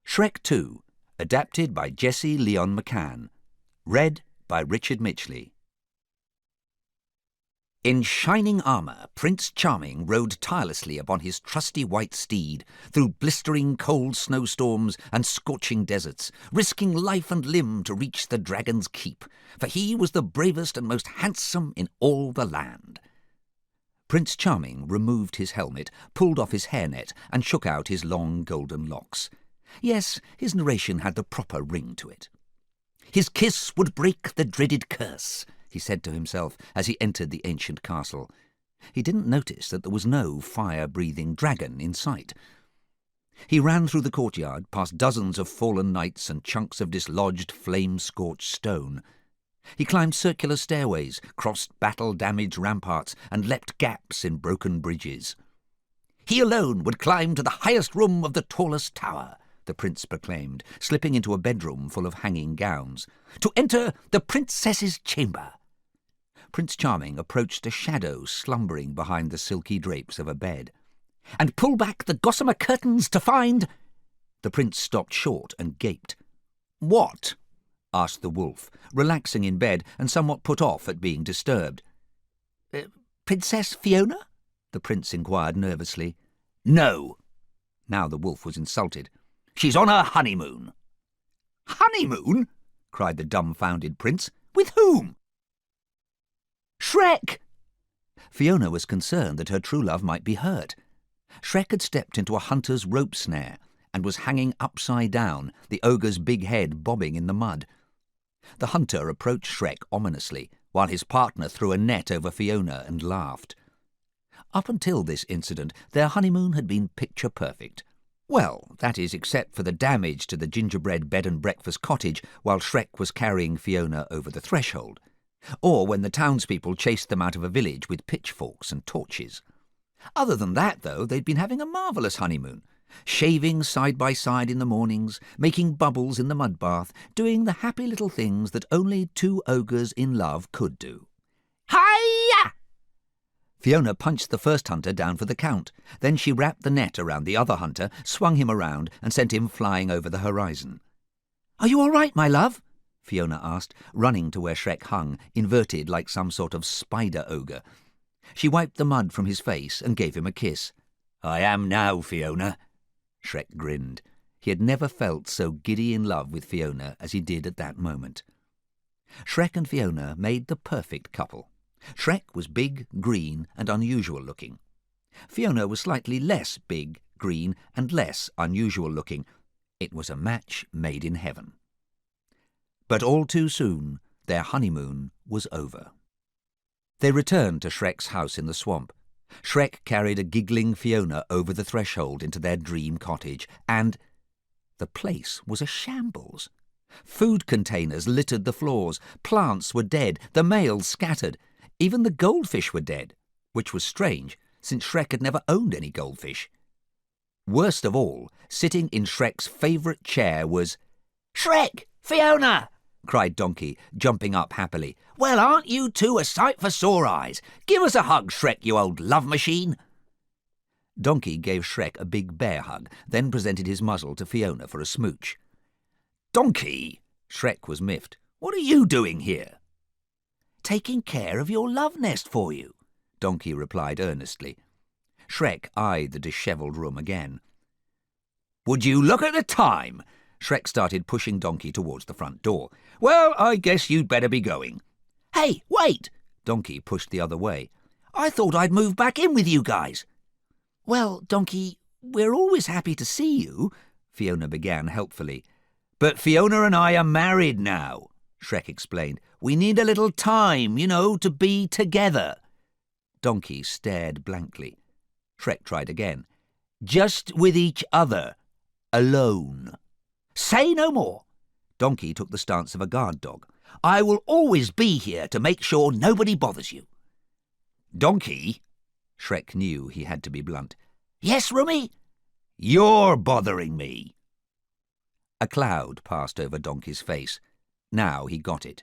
Shrek 2, adapted by Jesse Leon McCann. Read by Richard Mitchley. In shining armour, Prince Charming rode tirelessly upon his trusty white steed through blistering cold snowstorms and scorching deserts, risking life and limb to reach the dragon's keep, for he was the bravest and most handsome in all the land. Prince Charming removed his helmet, pulled off his hairnet, and shook out his long golden locks. Yes, his narration had the proper ring to it. His kiss would break the dreaded curse, he said to himself as he entered the ancient castle. He didn't notice that there was no fire-breathing dragon in sight. He ran through the courtyard, past dozens of fallen knights and chunks of dislodged, flame-scorched stone. He climbed circular stairways, crossed battle-damaged ramparts, and leapt gaps in broken bridges. He alone would climb to the highest room of the tallest tower, the prince proclaimed, slipping into a bedroom full of hanging gowns, to enter the princess's chamber. Prince Charming approached a shadow slumbering behind the silky drapes of a bed, and pull back the gossamer curtains to find— The prince stopped short and gaped. "What?" asked the wolf, relaxing in bed and somewhat put off at being disturbed. Princess Fiona?" the prince inquired nervously. "No." Now the wolf was insulted. "She's on her honeymoon." "Honeymoon?" cried the dumbfounded prince. "With whom?" "Shrek!" Fiona was concerned that her true love might be hurt. Shrek had stepped into a hunter's rope snare and was hanging upside down, the ogre's big head bobbing in the mud. The hunter approached Shrek ominously, while his partner threw a net over Fiona and laughed. Up until this incident, their honeymoon had been picture-perfect. Well, that is, except for the damage to the gingerbread bed and breakfast cottage while Shrek was carrying Fiona over the threshold, or when the townspeople chased them out of a village with pitchforks and torches. Other than that, though, they'd been having a marvellous honeymoon, shaving side by side in the mornings, making bubbles in the mud bath, doing the happy little things that only two ogres in love could do. Hi-ya! Fiona punched the first hunter down for the count. Then she wrapped the net around the other hunter, swung him around, and sent him flying over the horizon. "Are you all right, my love?" Fiona asked, running to where Shrek hung, inverted like some sort of spider ogre. She wiped the mud from his face and gave him a kiss. "I am now, Fiona." Shrek grinned. He had never felt so giddy in love with Fiona as he did at that moment. Shrek and Fiona made the perfect couple. Shrek was big, green, and unusual-looking. Fiona was slightly less big, green, and less unusual-looking. It was a match made in heaven. But all too soon, their honeymoon was over. They returned to Shrek's house in the swamp. Shrek carried a giggling Fiona over the threshold into their dream cottage, and the place was a shambles. Food containers littered the floors, plants were dead, the mails scattered. Even the goldfish were dead, which was strange, since Shrek had never owned any goldfish. Worst of all, sitting in Shrek's favourite chair was— "Shrek! Fiona!" cried Donkey, jumping up happily. "Well, aren't you two a sight for sore eyes? Give us a hug, Shrek, you old love machine." Donkey gave Shrek a big bear hug, then presented his muzzle to Fiona for a smooch. "Donkey!" Shrek was miffed. "What are you doing here?" "Taking care of your love nest for you," Donkey replied earnestly. Shrek eyed the dishevelled room again. "Would you look at the time?" Shrek started pushing Donkey towards the front door. "Well, I guess you'd better be going." "Hey, wait!" Donkey pushed the other way. "I thought I'd move back in with you guys." "Well, Donkey, we're always happy to see you," Fiona began helpfully. "But Fiona and I are married now," Shrek explained. "We need a little time, to be together." Donkey stared blankly. Shrek tried again. "Just with each other. Alone." "Say no more." Donkey took the stance of a guard dog. "I will always be here to make sure nobody bothers you." "Donkey," Shrek knew he had to be blunt. "Yes, Rummy?" "You're bothering me." A cloud passed over Donkey's face. Now he got it.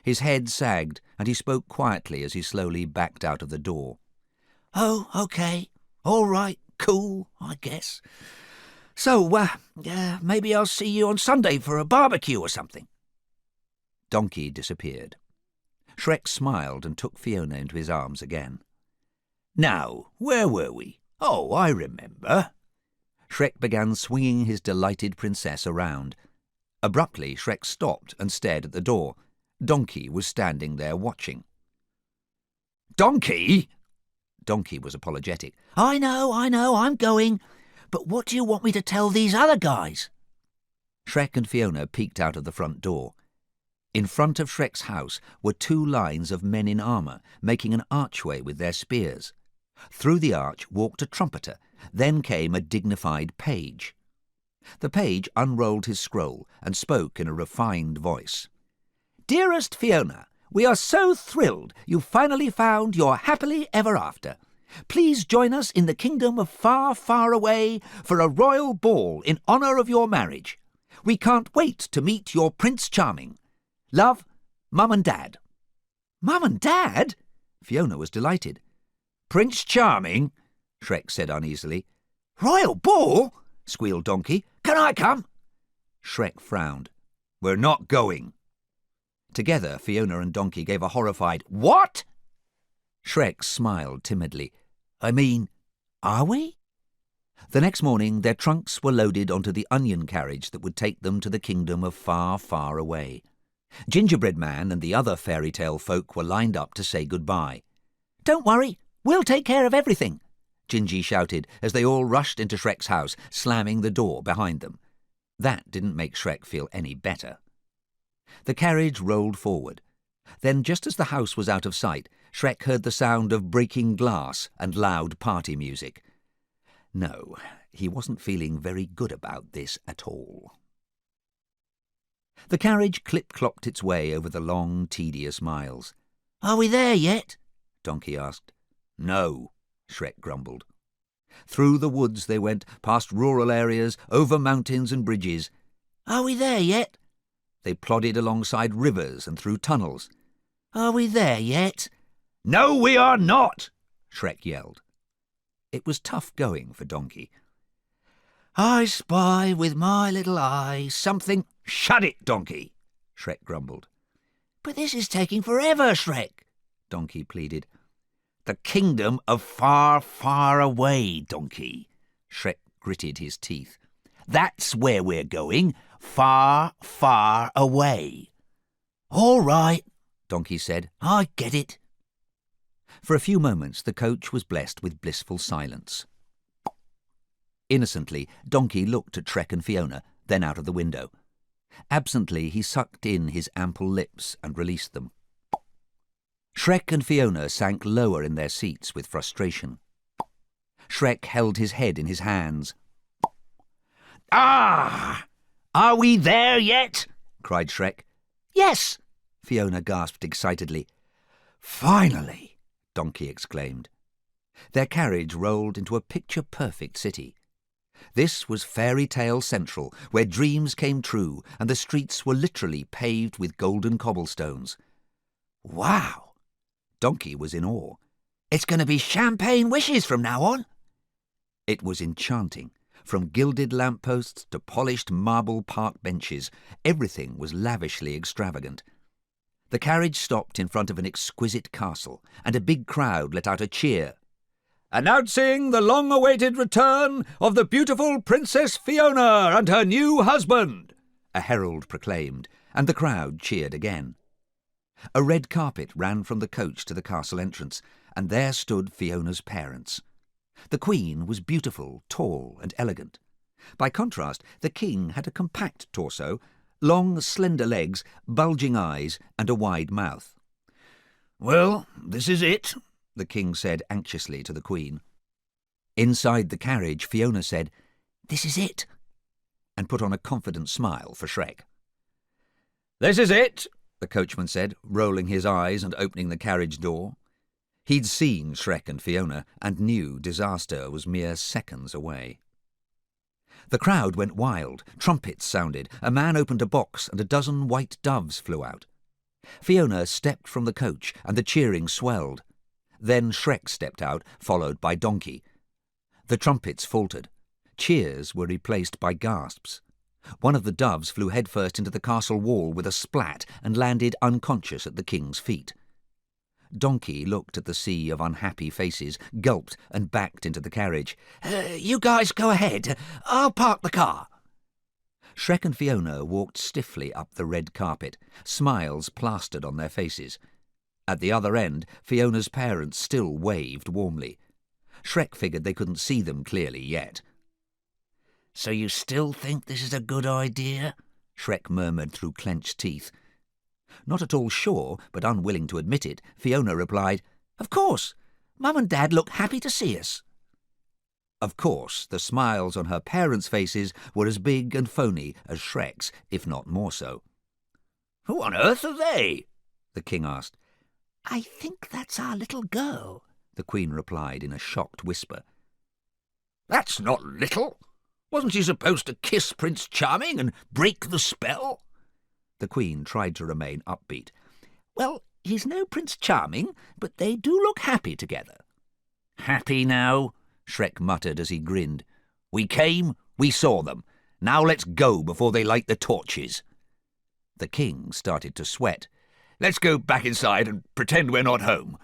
His head sagged, and he spoke quietly as he slowly backed out of the door. "Oh, okay. All right. Cool, I guess. So, maybe I'll see you on Sunday for a barbecue or something." Donkey disappeared. Shrek smiled and took Fiona into his arms again. "Now, where were we? Oh, I remember." Shrek began swinging his delighted princess around. Abruptly, Shrek stopped and stared at the door. Donkey was standing there watching. "Donkey!" Donkey was apologetic. I know, I'm going. But what do you want me to tell these other guys?" Shrek and Fiona peeked out of the front door. In front of Shrek's house were 2 lines of men in armour, making an archway with their spears. Through the arch walked a trumpeter. Then came a dignified page. The page unrolled his scroll and spoke in a refined voice. "Dearest Fiona, we are so thrilled you've finally found your happily ever after. Please join us in the kingdom of Far, Far Away for a royal ball in honour of your marriage. We can't wait to meet your Prince Charming. Love, Mum and Dad." "Mum and Dad?" Fiona was delighted. "Prince Charming?" Shrek said uneasily. "Royal ball?" squealed Donkey. "Can I come?" Shrek frowned. "We're not going." Together, Fiona and Donkey gave a horrified, "What?" Shrek smiled timidly. "I mean, are we?" The next morning, their trunks were loaded onto the onion carriage that would take them to the kingdom of Far, Far Away. Gingerbread Man and the other fairy tale folk were lined up to say goodbye. "Don't worry, we'll take care of everything," Gingy shouted as they all rushed into Shrek's house, slamming the door behind them. That didn't make Shrek feel any better. The carriage rolled forward. Then, just as the house was out of sight, Shrek heard the sound of breaking glass and loud party music. No, he wasn't feeling very good about this at all. The carriage clip-clopped its way over the long, tedious miles. "Are we there yet?" Donkey asked. "No," Shrek grumbled. Through the woods they went, past rural areas, over mountains and bridges. "Are we there yet?" They plodded alongside rivers and through tunnels. "Are we there yet?" "No, we are not!" Shrek yelled. It was tough going for Donkey. "I spy with my little eye something—" "Shut it, Donkey!" Shrek grumbled. "But this is taking forever, Shrek," Donkey pleaded. "The kingdom of Far, Far Away, Donkey." Shrek gritted his teeth. "That's where we're going. Far, Far Away." "All right," Donkey said. "I get it." For a few moments the coach was blessed with blissful silence. Innocently, Donkey looked at Shrek and Fiona, then out of the window. Absently, he sucked in his ample lips and released them. Shrek and Fiona sank lower in their seats with frustration. Shrek held his head in his hands. "Ah! Are we there yet?" cried Shrek. "Yes!" Fiona gasped excitedly. "Finally!" Donkey exclaimed. Their carriage rolled into a picture-perfect city. This was Fairy Tale Central, where dreams came true and the streets were literally paved with golden cobblestones. "Wow!" Donkey was in awe. "It's going to be champagne wishes from now on." It was enchanting. From gilded lampposts to polished marble park benches, everything was lavishly extravagant. The carriage stopped in front of an exquisite castle, and a big crowd let out a cheer. "Announcing the long-awaited return of the beautiful Princess Fiona and her new husband," a herald proclaimed, and the crowd cheered again. A red carpet ran from the coach to the castle entrance, and there stood Fiona's parents. The Queen was beautiful, tall, and elegant. By contrast, the King had a compact torso, long, slender legs, bulging eyes, and a wide mouth. "Well, this is it," the King said anxiously to the Queen. Inside the carriage, Fiona said, "This is it," and put on a confident smile for Shrek. "This is it," the coachman said, rolling his eyes and opening the carriage door. He'd seen Shrek and Fiona and knew disaster was mere seconds away. The crowd went wild. Trumpets sounded, a man opened a box, and a dozen white doves flew out. Fiona stepped from the coach, and the cheering swelled. Then Shrek stepped out, followed by Donkey. The trumpets faltered. Cheers were replaced by gasps. One of the doves flew headfirst into the castle wall with a splat and landed unconscious at the king's feet. Donkey looked at the sea of unhappy faces, gulped and backed into the carriage. You guys go ahead. I'll park the car." Shrek and Fiona walked stiffly up the red carpet, smiles plastered on their faces. At the other end, Fiona's parents still waved warmly. Shrek figured they couldn't see them clearly yet. "So you still think this is a good idea?" Shrek murmured through clenched teeth. Not at all sure, but unwilling to admit it, Fiona replied, "Of course. Mum and Dad look happy to see us." Of course, the smiles on her parents' faces were as big and phony as Shrek's, if not more so. "Who on earth are they?" the king asked. "I think that's our little girl," the Queen replied in a shocked whisper. "That's not little. Wasn't she supposed to kiss Prince Charming and break the spell?" The Queen tried to remain upbeat. "Well, he's no Prince Charming, but they do look happy together." "Happy now?" Shrek muttered as he grinned. "We came, we saw them. Now let's go before they light the torches." The king started to sweat. "Let's go back inside and pretend we're not home."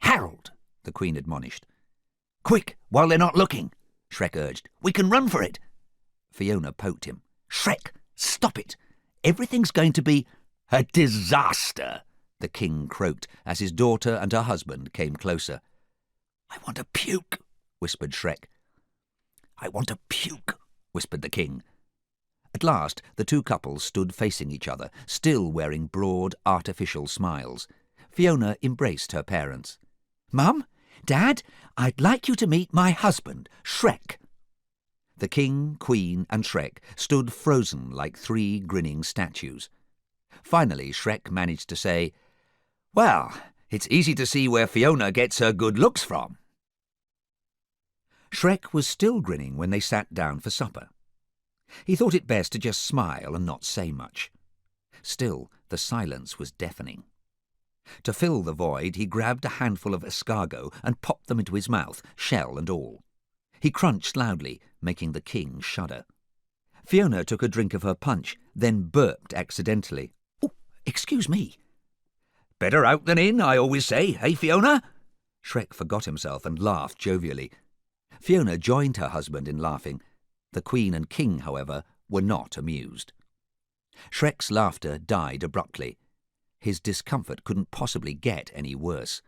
"Harold," the Queen admonished. "Quick, while they're not looking," Shrek urged. "We can run for it." Fiona poked him. "Shrek, stop it. Everything's going to be a disaster," the king croaked as his daughter and her husband came closer. "I want to puke," whispered Shrek. "I want to puke," whispered the king. At last, the two couples stood facing each other, still wearing broad, artificial smiles. Fiona embraced her parents. "Mum, Dad, I'd like you to meet my husband, Shrek." The king, Queen, and Shrek stood frozen like three grinning statues. Finally, Shrek managed to say, "Well, it's easy to see where Fiona gets her good looks from." Shrek was still grinning when they sat down for supper. He thought it best to just smile and not say much. Still, the silence was deafening. To fill the void, he grabbed a handful of escargot and popped them into his mouth, shell and all. He crunched loudly, making the king shudder. Fiona took a drink of her punch, then burped accidentally. "Oh, excuse me." "Better out than in, I always say, eh, Fiona?" Shrek forgot himself and laughed jovially. Fiona joined her husband in laughing. The Queen and King, however, were not amused. Shrek's laughter died abruptly. His discomfort couldn't possibly get any worse.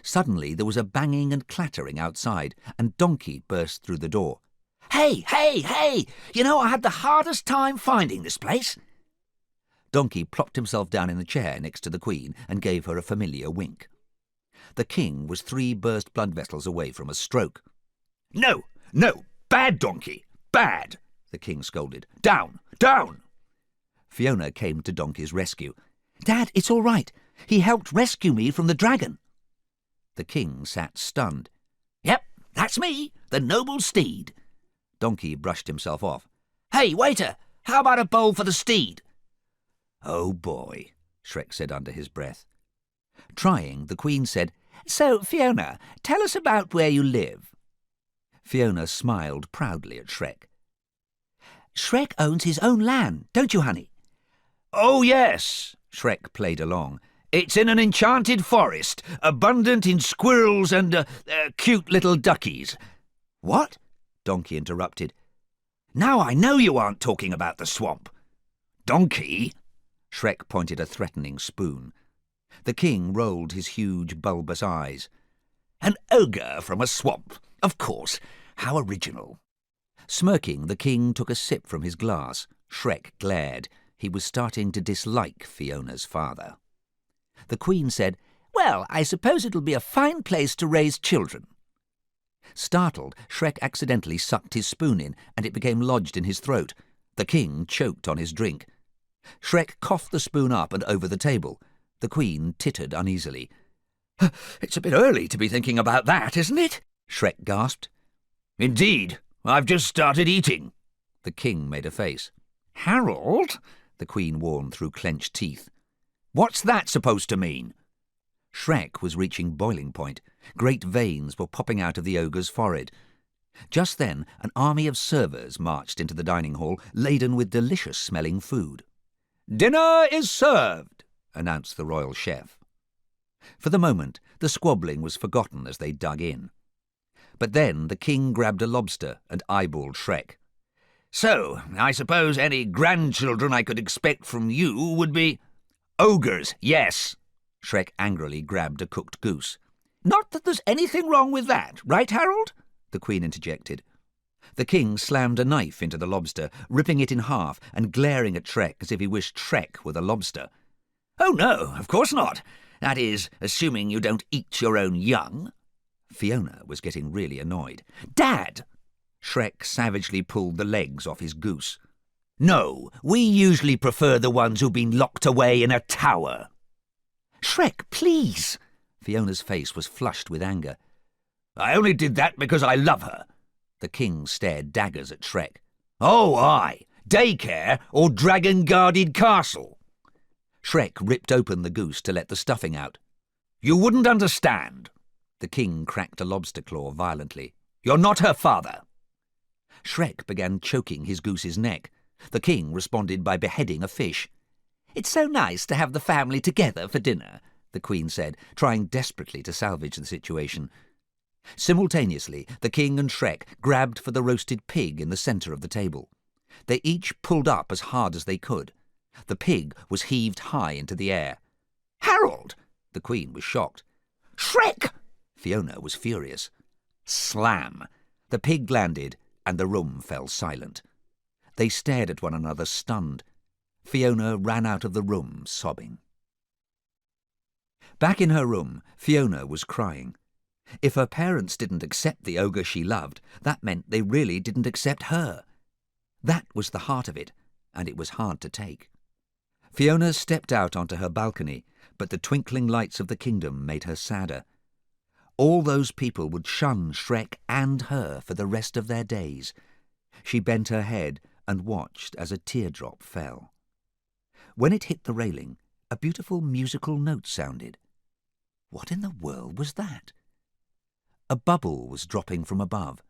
Suddenly there was a banging and clattering outside, and Donkey burst through the door. "Hey, hey, hey! You know, I had the hardest time finding this place." Donkey plopped himself down in the chair next to the Queen and gave her a familiar wink. The King was 3 burst blood vessels away from a stroke. "No, no! Bad, Donkey! Bad!" the King scolded. "Down! Down!" Fiona came to Donkey's rescue. "Dad, it's all right. He helped rescue me from the dragon." The King sat stunned. "Yep, that's me, the noble steed." Donkey brushed himself off. "Hey, waiter, how about a bowl for the steed?" "Oh, boy," Shrek said under his breath. Trying, the Queen said, "So, Fiona, tell us about where you live." Fiona smiled proudly at Shrek. "Shrek owns his own land, don't you, honey?" "Oh, yes," Shrek played along. "It's in an enchanted forest, abundant in squirrels and cute little duckies." "What?" Donkey interrupted. "Now I know you aren't talking about the swamp." "Donkey!" Shrek pointed a threatening spoon. The King rolled his huge bulbous eyes. "An ogre from a swamp, of course. How original." Smirking, the King took a sip from his glass. Shrek glared. He was starting to dislike Fiona's father. The Queen said, "Well, I suppose it'll be a fine place to raise children." Startled, Shrek accidentally sucked his spoon in, and it became lodged in his throat. The King choked on his drink. Shrek coughed the spoon up and over the table. The Queen tittered uneasily. "It's a bit early to be thinking about that, isn't it?" Shrek gasped. "Indeed, I've just started eating." The King made a face. "Harold?" the Queen warned through clenched teeth. "What's that supposed to mean?" Shrek was reaching boiling point. Great veins were popping out of the ogre's forehead. Just then, an army of servers marched into the dining hall, laden with delicious-smelling food. "Dinner is served," announced the royal chef. For the moment, the squabbling was forgotten as they dug in. But then the king grabbed a lobster and eyeballed Shrek. "So, I suppose any grandchildren I could expect from you would be—" "Ogres, yes." Shrek angrily grabbed a cooked goose. "Not that there's anything wrong with that, right, Harold?" the Queen interjected. The king slammed a knife into the lobster, ripping it in half and glaring at Shrek as if he wished Shrek were the lobster. "Oh, no, of course not. That is, assuming you don't eat your own young." Fiona was getting really annoyed. "Dad!" Shrek savagely pulled the legs off his goose. "No, we usually prefer the ones who've been locked away in a tower." "Shrek, please!" Fiona's face was flushed with anger. "I only did that because I love her." The king stared daggers at Shrek. "Oh, aye! Daycare or dragon-guarded castle?" Shrek ripped open the goose to let the stuffing out. "You wouldn't understand." The king cracked a lobster claw violently. "You're not her father." Shrek began choking his goose's neck. The king responded by beheading a fish. "It's so nice to have the family together for dinner," the Queen said, trying desperately to salvage the situation. Simultaneously, the king and Shrek grabbed for the roasted pig in the centre of the table. They each pulled up as hard as they could. The pig was heaved high into the air. "Harold!" The Queen was shocked. "Shrek!" Fiona was furious. Slam! The pig landed, and the room fell silent. They stared at one another, stunned. Fiona ran out of the room, sobbing. Back in her room, Fiona was crying. If her parents didn't accept the ogre she loved, that meant they really didn't accept her. That was the heart of it, and it was hard to take. Fiona stepped out onto her balcony, but the twinkling lights of the kingdom made her sadder. All those people would shun Shrek and her for the rest of their days. She bent her head and watched as a teardrop fell. When it hit the railing, a beautiful musical note sounded. What in the world was that? A bubble was dropping from above.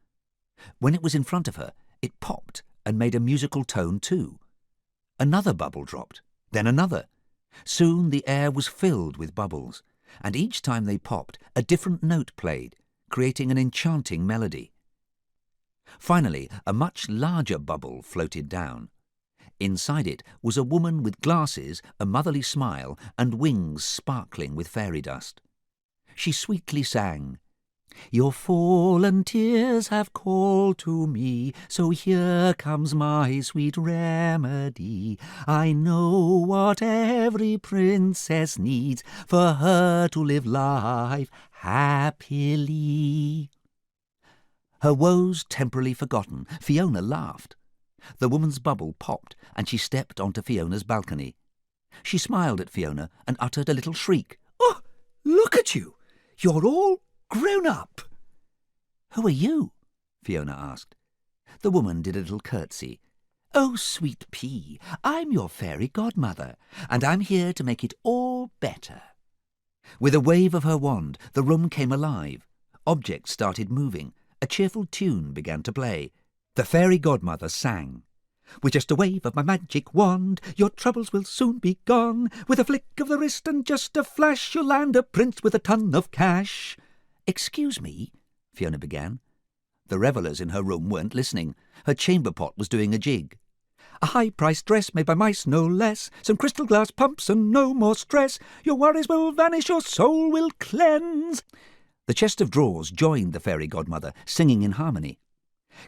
When it was in front of her, it popped and made a musical tone too. Another bubble dropped, then another. Soon the air was filled with bubbles, and each time they popped, a different note played, creating an enchanting melody. Finally, a much larger bubble floated down. Inside it was a woman with glasses, a motherly smile, and wings sparkling with fairy dust. She sweetly sang, "Your fallen tears have called to me, so here comes my sweet remedy. I know what every princess needs for her to live life happily." Her woes temporarily forgotten, Fiona laughed. The woman's bubble popped, and she stepped onto Fiona's balcony. She smiled at Fiona and uttered a little shriek. "Oh, look at you! You're all grown up." "Who are you?" Fiona asked. The woman did a little curtsy. "Oh, sweet pea, I'm your fairy godmother, and I'm here to make it all better." With a wave of her wand, the room came alive. Objects started moving. A cheerful tune began to play. The fairy godmother sang. "With just a wave of my magic wand, your troubles will soon be gone. With a flick of the wrist and just a flash, you'll land a prince with a ton of cash." "Excuse me," Fiona began. The revellers in her room weren't listening. Her chamber pot was doing a jig. "A high-priced dress made by mice, no less. Some crystal glass pumps and no more stress. Your worries will vanish, your soul will cleanse." The chest of drawers joined the fairy godmother, singing in harmony.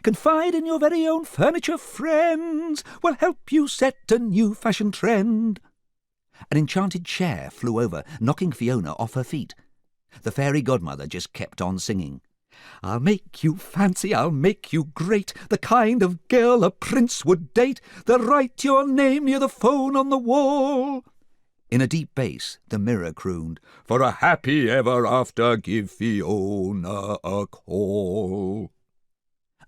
"Confide in your very own furniture friends. We'll help you set a new fashion trend." An enchanted chair flew over, knocking Fiona off her feet. The fairy godmother just kept on singing. "I'll make you fancy, I'll make you great, the kind of girl a prince would date. They'll write your name near the phone on the wall." In a deep bass, the mirror crooned, "For a happy ever after, give Fiona a call."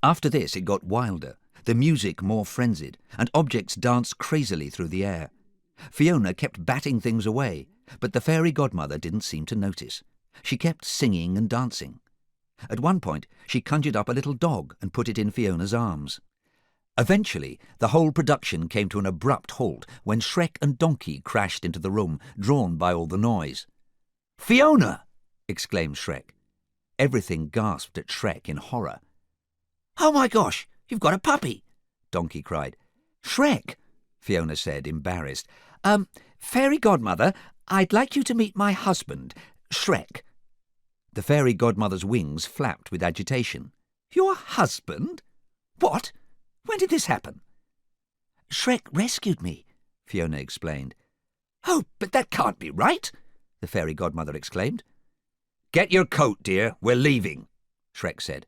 After this it got wilder, the music more frenzied, and objects danced crazily through the air. Fiona kept batting things away, but the fairy godmother didn't seem to notice. She kept singing and dancing. At one point, she conjured up a little dog and put it in Fiona's arms. Eventually, the whole production came to an abrupt halt when Shrek and Donkey crashed into the room, drawn by all the noise. "Fiona!" exclaimed Shrek. Everything gasped at Shrek in horror. "Oh my gosh, you've got a puppy!" Donkey cried. "Shrek," Fiona said, embarrassed. Fairy godmother, I'd like you to meet my husband, Shrek." The fairy godmother's wings flapped with agitation. "Your husband? What? When did this happen?" "Shrek rescued me," Fiona explained. "Oh, but that can't be right," the fairy godmother exclaimed. "Get your coat, dear. We're leaving," Shrek said.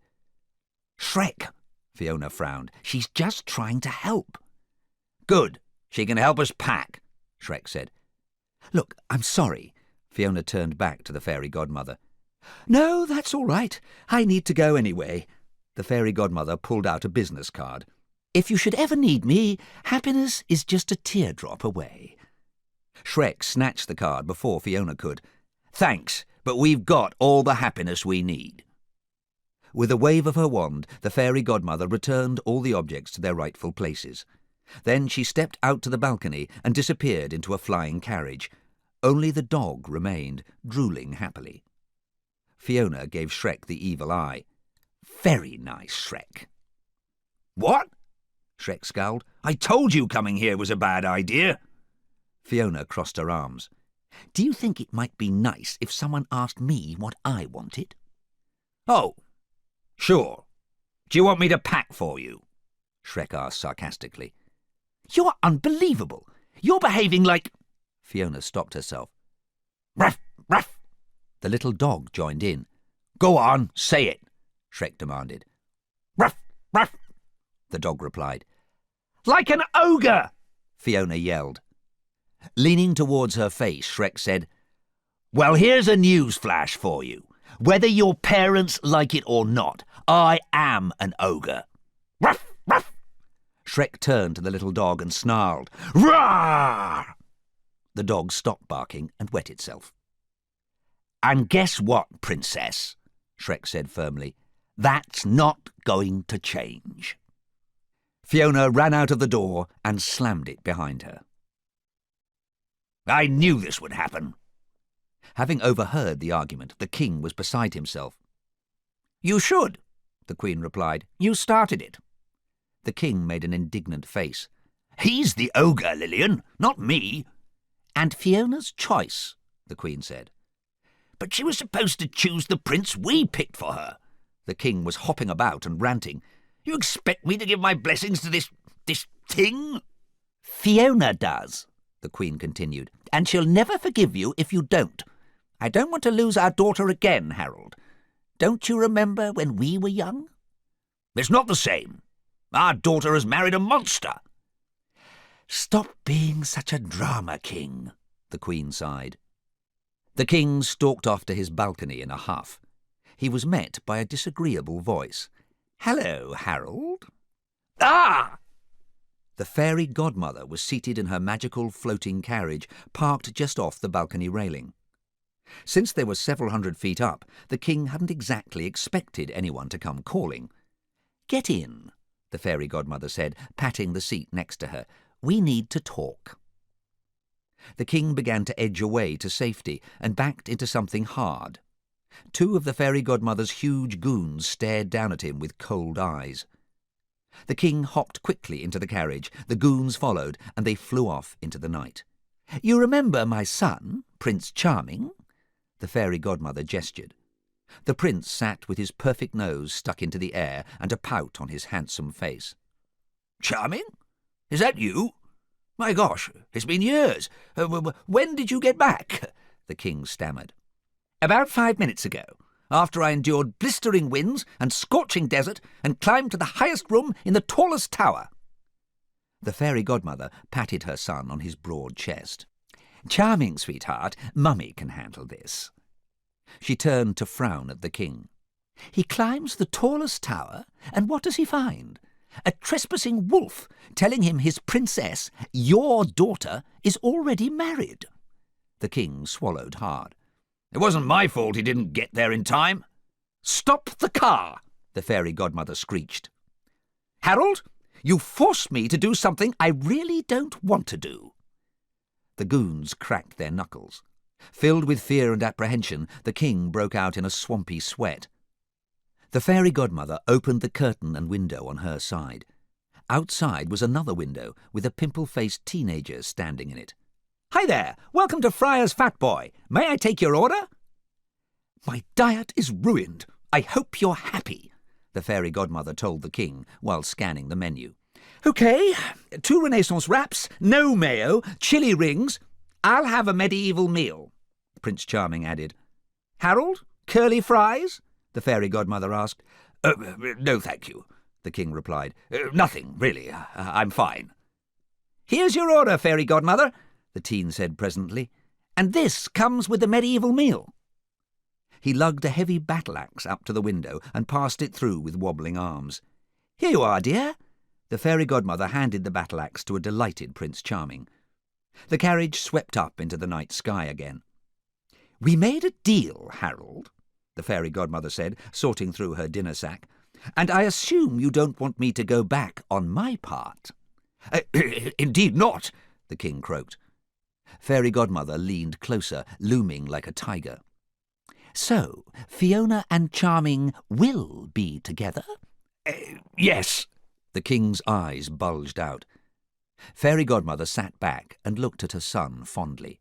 "Shrek," Fiona frowned. "She's just trying to help." "Good. She can help us pack," Shrek said. "Look, I'm sorry." Fiona turned back to the fairy godmother. "No, that's all right. I need to go anyway." The fairy godmother pulled out a business card. "If you should ever need me, happiness is just a teardrop away." Shrek snatched the card before Fiona could. "Thanks, but we've got all the happiness we need." With a wave of her wand, the fairy godmother returned all the objects to their rightful places. Then she stepped out to the balcony and disappeared into a flying carriage. Only the dog remained, drooling happily. Fiona gave Shrek the evil eye. "Very nice, Shrek." "What?" Shrek scowled. "I told you coming here was a bad idea." Fiona crossed her arms. "Do you think it might be nice if someone asked me what I wanted?" "Oh, sure. Do you want me to pack for you?" Shrek asked sarcastically. "You're unbelievable. You're behaving like—" Fiona stopped herself. "Ruff, ruff!" The little dog joined in. "Go on, say it," Shrek demanded. "Ruff, ruff!" the dog replied. "Like an ogre!" Fiona yelled. Leaning towards her face, Shrek said, "Well, here's a news flash for you. Whether your parents like it or not, I am an ogre." "Ruff, ruff!" Shrek turned to the little dog and snarled, "Roar!" The dog stopped barking and wet itself. "And guess what, Princess?" Shrek said firmly. "That's not going to change." Fiona ran out of the door and slammed it behind her. "I knew this would happen." Having overheard the argument, the king was beside himself. "You should," the queen replied. "You started it." The king made an indignant face. "He's the ogre, Lillian, not me." "And Fiona's choice," the queen said. "But she was supposed to choose the prince we picked for her." The king was hopping about and ranting. "You expect me to give my blessings to this thing?" "Fiona does," the queen continued, "and she'll never forgive you if you don't. I don't want to lose our daughter again, Harold. Don't you remember when we were young?" "It's not the same. Our daughter has married a monster." "Stop being such a drama king," the queen sighed. The king stalked off to his balcony in a huff. He was met by a disagreeable voice. "Hello, Harold." "Ah!" The fairy godmother was seated in her magical floating carriage, parked just off the balcony railing. Since they were several hundred feet up, the king hadn't exactly expected anyone to come calling. "Get in," the fairy godmother said, patting the seat next to her. "We need to talk." The king began to edge away to safety and backed into something hard. Two of the fairy godmother's huge goons stared down at him with cold eyes. The king hopped quickly into the carriage, the goons followed, and they flew off into the night. "You remember my son, Prince Charming?" The fairy godmother gestured. The prince sat with his perfect nose stuck into the air and a pout on his handsome face. "Charming? Is that you? My gosh, it's been years. When did you get back?" the king stammered. "About 5 minutes ago, after I endured blistering winds and scorching desert and climbed to the highest room in the tallest tower." The fairy godmother patted her son on his broad chest. "Charming, sweetheart, Mummy can handle this." She turned to frown at the king. "He climbs the tallest tower, and what does he find? A trespassing wolf telling him his princess, your daughter, is already married." The king swallowed hard. "It wasn't my fault he didn't get there in time." "Stop the car!" the fairy godmother screeched. "Harold, you forced me to do something I really don't want to do." The goons cracked their knuckles. Filled with fear and apprehension, the king broke out in a swampy sweat. The fairy godmother opened the curtain and window on her side. Outside was another window with a pimple-faced teenager standing in it. "Hi there! Welcome to Friar's Fat Boy. May I take your order?" "My diet is ruined. I hope you're happy," the fairy godmother told the king while scanning the menu. "OK, 2 Renaissance wraps, no mayo, chili rings. I'll have a medieval meal," Prince Charming added. "Harold, curly fries?" the fairy godmother asked. "No, thank you," the king replied. "Nothing, really. I'm fine." "Here's your order, fairy godmother," the teen said presently. "And this comes with the medieval meal." He lugged a heavy battle-axe up to the window and passed it through with wobbling arms. "Here you are, dear." The fairy godmother handed the battle-axe to a delighted Prince Charming. The carriage swept up into the night sky again. "We made a deal, Harold," the fairy godmother said, sorting through her dinner sack, "and I assume you don't want me to go back on my part." "Indeed not," the king croaked. Fairy godmother leaned closer, looming like a tiger. "So, Fiona and Charming will be together?" "Yes." The king's eyes bulged out. Fairy godmother sat back and looked at her son fondly.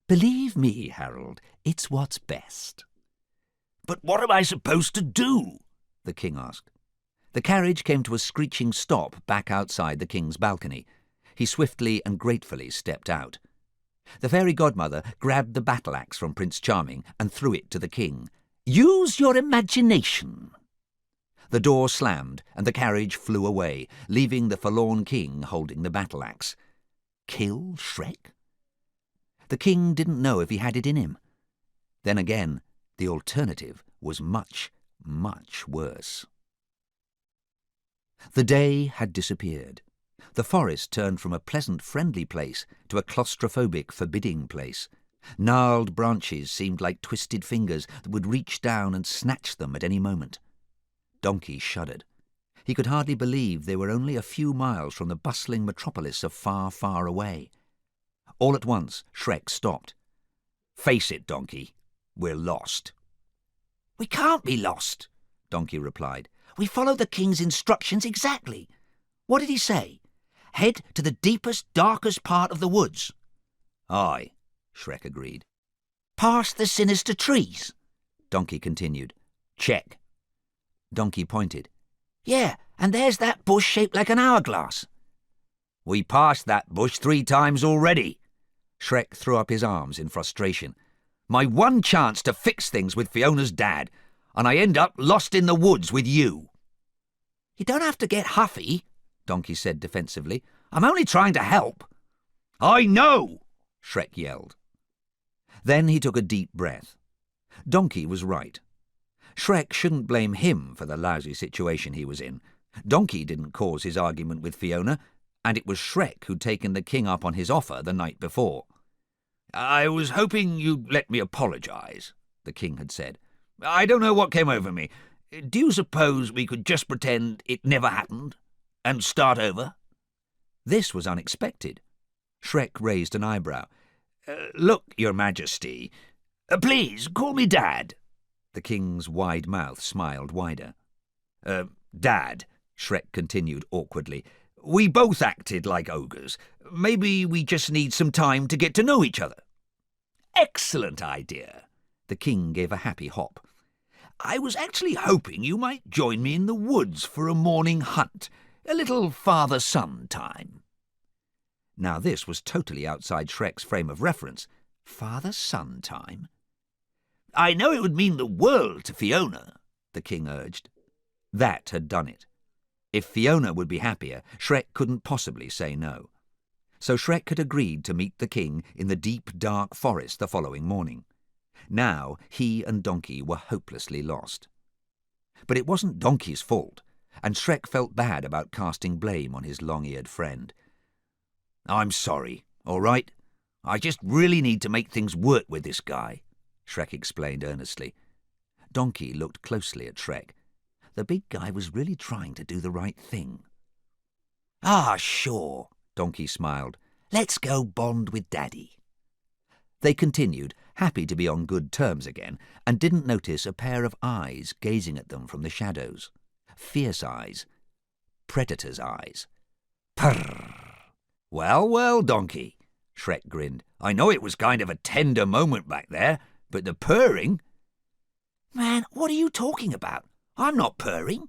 "Believe me, Harold, it's what's best." "But what am I supposed to do?" the king asked. The carriage came to a screeching stop back outside the king's balcony. He swiftly and gratefully stepped out. The fairy godmother grabbed the battle-axe from Prince Charming and threw it to the king. "Use your imagination." The door slammed and the carriage flew away, leaving the forlorn king holding the battle-axe. Kill Shrek? The king didn't know if he had it in him. Then again, the alternative was much, much worse. The day had disappeared. The forest turned from a pleasant, friendly place to a claustrophobic, forbidding place. Gnarled branches seemed like twisted fingers that would reach down and snatch them at any moment. Donkey shuddered. He could hardly believe they were only a few miles from the bustling metropolis of far, far away. All at once, Shrek stopped. "Face it, Donkey, we're lost." "We can't be lost," Donkey replied. "We followed the king's instructions exactly. What did he say? Head to the deepest, darkest part of the woods." "Aye," Shrek agreed. "Past the sinister trees," Donkey continued. "Check." Donkey pointed. "Yeah, and there's that bush shaped like an hourglass." "We passed that bush 3 times already." Shrek threw up his arms in frustration. "My one chance to fix things with Fiona's dad, and I end up lost in the woods with you." "You don't have to get huffy," Donkey said defensively. "I'm only trying to help." "I know!" Shrek yelled. Then he took a deep breath. Donkey was right. Shrek shouldn't blame him for the lousy situation he was in. Donkey didn't cause his argument with Fiona, and it was Shrek who'd taken the king up on his offer the night before. "I was hoping you'd let me apologise," the king had said. "I don't know what came over me. Do you suppose we could just pretend it never happened and start over?" This was unexpected. Shrek raised an eyebrow. "Look, Your Majesty. Please, call me Dad." The king's wide mouth smiled wider. "Dad," Shrek continued awkwardly, "we both acted like ogres. Maybe we just need some time to get to know each other." "Excellent idea." The king gave a happy hop. "I was actually hoping you might join me in the woods for a morning hunt, a little father-son time." Now this was totally outside Shrek's frame of reference. Father-son time? "I know it would mean the world to Fiona," the king urged. That had done it. If Fiona would be happier, Shrek couldn't possibly say no. So Shrek had agreed to meet the king in the deep, dark forest the following morning. Now he and Donkey were hopelessly lost. But it wasn't Donkey's fault, and Shrek felt bad about casting blame on his long-eared friend. "I'm sorry, all right? I just really need to make things work with this guy," Shrek explained earnestly. Donkey looked closely at Shrek. The big guy was really trying to do the right thing. "Ah, sure," Donkey smiled. "Let's go bond with Daddy." They continued, happy to be on good terms again, and didn't notice a pair of eyes gazing at them from the shadows. Fierce eyes. Predator's eyes. Purr! "Well, well, Donkey," Shrek grinned. "I know it was kind of a tender moment back there, but the purring—" "Man, what are you talking about? I'm not purring."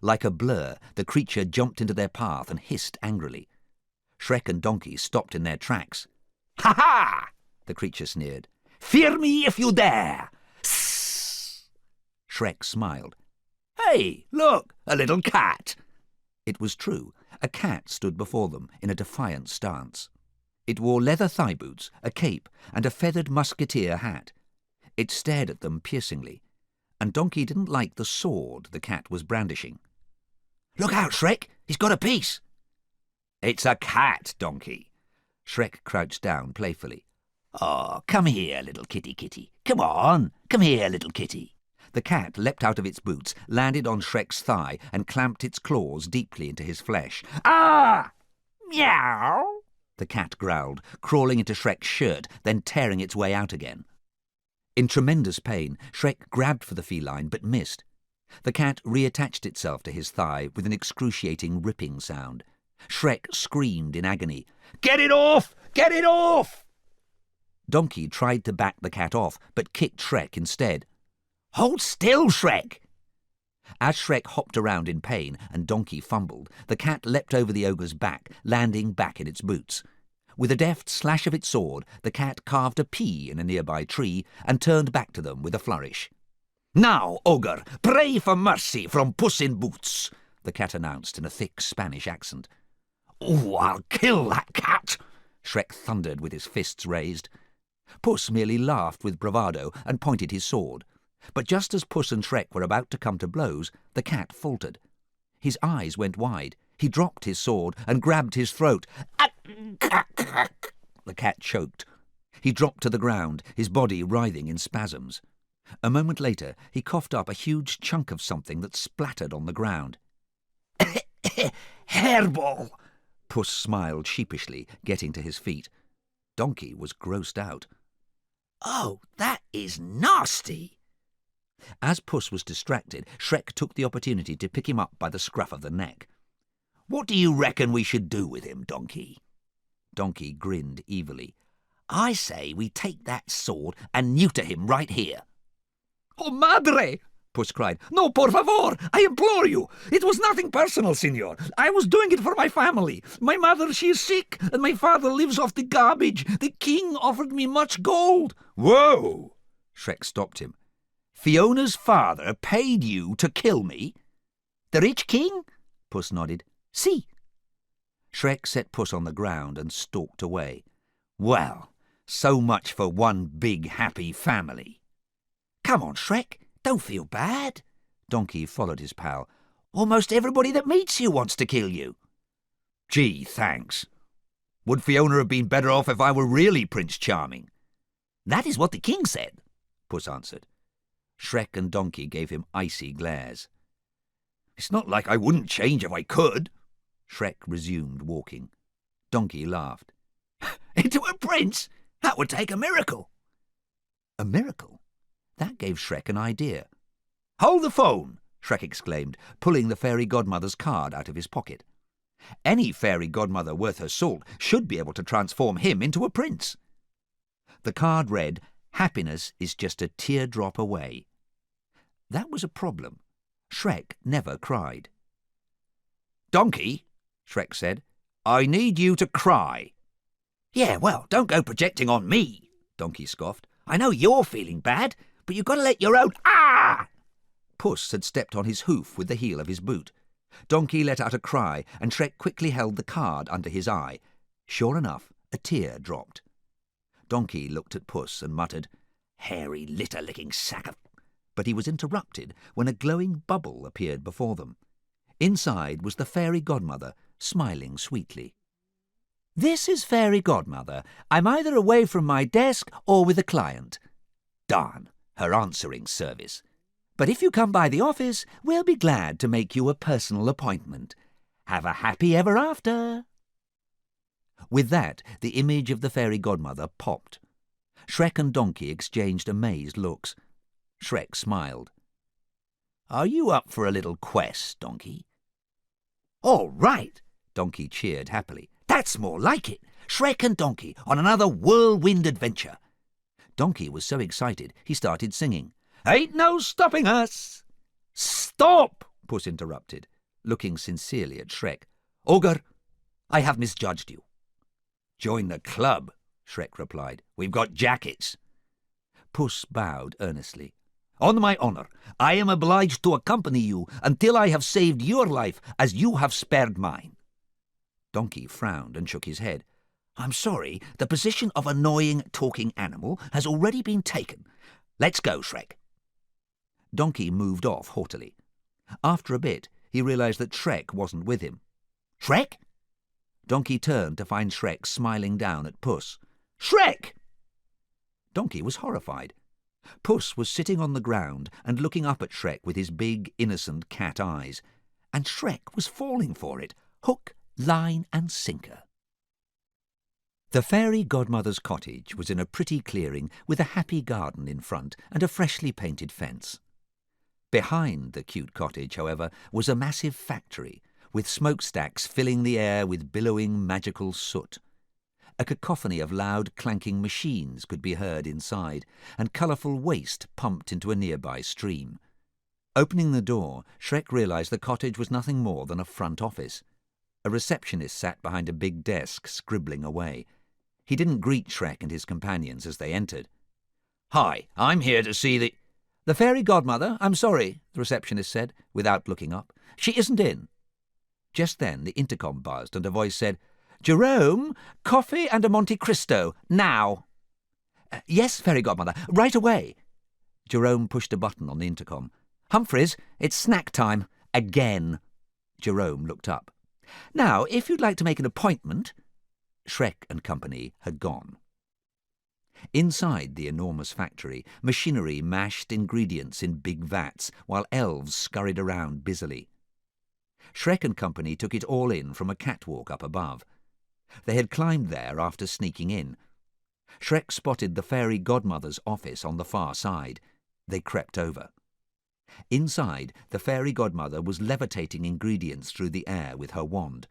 Like a blur, the creature jumped into their path and hissed angrily. Shrek and Donkey stopped in their tracks. "Ha ha!" the creature sneered. "Fear me if you dare!" Sss! Shrek smiled. "Hey, look, a little cat!" It was true. A cat stood before them in a defiant stance. It wore leather thigh boots, a cape, and a feathered musketeer hat. It stared at them piercingly, and Donkey didn't like the sword the cat was brandishing. "Look out, Shrek! He's got a piece!" "It's a cat, Donkey." Shrek crouched down playfully. "Oh, come here, little kitty kitty. Come on, come here, little kitty." The cat leapt out of its boots, landed on Shrek's thigh, and clamped its claws deeply into his flesh. "Ah! Meow!" the cat growled, crawling into Shrek's shirt, then tearing its way out again. In tremendous pain, Shrek grabbed for the feline but missed. The cat reattached itself to his thigh with an excruciating ripping sound. Shrek screamed in agony. "Get it off! Get it off!" Donkey tried to back the cat off, but kicked Shrek instead. "Hold still, Shrek!" As Shrek hopped around in pain and Donkey fumbled, the cat leapt over the ogre's back, landing back in its boots. With a deft slash of its sword, the cat carved a P in a nearby tree and turned back to them with a flourish. "Now, ogre, pray for mercy from Puss in Boots," the cat announced in a thick Spanish accent. "Oh, I'll kill that cat!" Shrek thundered with his fists raised. Puss merely laughed with bravado and pointed his sword. But just as Puss and Shrek were about to come to blows, the cat faltered. His eyes went wide. He dropped his sword and grabbed his throat. The cat choked. He dropped to the ground, his body writhing in spasms. A moment later, he coughed up a huge chunk of something that splattered on the ground. "Hairball!" Puss smiled sheepishly, getting to his feet. Donkey was grossed out. "Oh, that is nasty!" As Puss was distracted, Shrek took the opportunity to pick him up by the scruff of the neck. "What do you reckon we should do with him, Donkey?" Donkey grinned evilly. "I say we take that sword and neuter him right here." "Oh, madre!" Puss cried. "No, por favor! I implore you! It was nothing personal, senor. I was doing it for my family. My mother, she is sick, and my father lives off the garbage. The king offered me much gold." "Whoa!" Shrek stopped him. "Fiona's father paid you to kill me?" "The rich king?" Puss nodded. "See." Shrek set Puss on the ground and stalked away. "Well, so much for one big happy family." "Come on, Shrek, don't feel bad." Donkey followed his pal. "Almost everybody that meets you wants to kill you." "Gee, thanks. Would Fiona have been better off if I were really Prince Charming?" "That is what the king said," Puss answered. Shrek and Donkey gave him icy glares. "It's not like I wouldn't change if I could." Shrek resumed walking. Donkey laughed. "Into a prince? That would take a miracle." A miracle? That gave Shrek an idea. "Hold the phone!" Shrek exclaimed, pulling the fairy godmother's card out of his pocket. Any fairy godmother worth her salt should be able to transform him into a prince. The card read, "Happiness is just a teardrop away." That was a problem. Shrek never cried. "Donkey," Shrek said, "I need you to cry." "Yeah, well, don't go projecting on me," Donkey scoffed. "I know you're feeling bad, but you've got to let your own—" "Ah!" Puss had stepped on his hoof with the heel of his boot. Donkey let out a cry, and Shrek quickly held the card under his eye. Sure enough, a tear dropped. Donkey looked at Puss and muttered, "Hairy litter-licking sack of—" But he was interrupted when a glowing bubble appeared before them. Inside was the fairy godmother, smiling sweetly. "This is Fairy Godmother. I'm either away from my desk or with a client." "Darn," her answering service. But if you come by the office, we'll be glad to make you a personal appointment. Have a happy ever after." With that, the image of the fairy godmother popped. Shrek and Donkey exchanged amazed looks. Shrek smiled. "Are you up for a little quest, Donkey?" "All right," Donkey cheered happily. "That's more like it. Shrek and Donkey on another whirlwind adventure." Donkey was so excited he started singing. "Ain't no stopping us." "Stop!" Puss interrupted, looking sincerely at Shrek. "Ogre, I have misjudged you." "Join the club," Shrek replied. "We've got jackets." Puss bowed earnestly. "On my honour, I am obliged to accompany you until I have saved your life as you have spared mine." Donkey frowned and shook his head. "I'm sorry, the position of annoying talking animal has already been taken. Let's go, Shrek." Donkey moved off haughtily. After a bit, he realised that Shrek wasn't with him. "Shrek?" Donkey turned to find Shrek smiling down at Puss. "Shrek!" Donkey was horrified. Puss was sitting on the ground and looking up at Shrek with his big, innocent cat eyes, and Shrek was falling for it, hook, line and sinker. The fairy godmother's cottage was in a pretty clearing with a happy garden in front and a freshly painted fence. Behind the cute cottage, however, was a massive factory, with smokestacks filling the air with billowing magical soot. A cacophony of loud clanking machines could be heard inside, and colourful waste pumped into a nearby stream. Opening the door, Shrek realised the cottage was nothing more than a front office. A receptionist sat behind a big desk, scribbling away. He didn't greet Shrek and his companions as they entered. "Hi, I'm here to see the fairy godmother, I'm sorry," the receptionist said, without looking up. "She isn't in." Just then the intercom buzzed and a voice said, "Jerome, coffee and a Monte Cristo, now." "Yes, fairy godmother, right away." Jerome pushed a button on the intercom. "Humphreys, it's snack time, again." Jerome looked up. "Now, if you'd like to make an appointment—" Shrek and company had gone. Inside the enormous factory, machinery mashed ingredients in big vats, while elves scurried around busily. Shrek and company took it all in from a catwalk up above. They had climbed there after sneaking in. Shrek spotted the fairy godmother's office on the far side. They crept over. Inside, the fairy godmother was levitating ingredients through the air with her wand.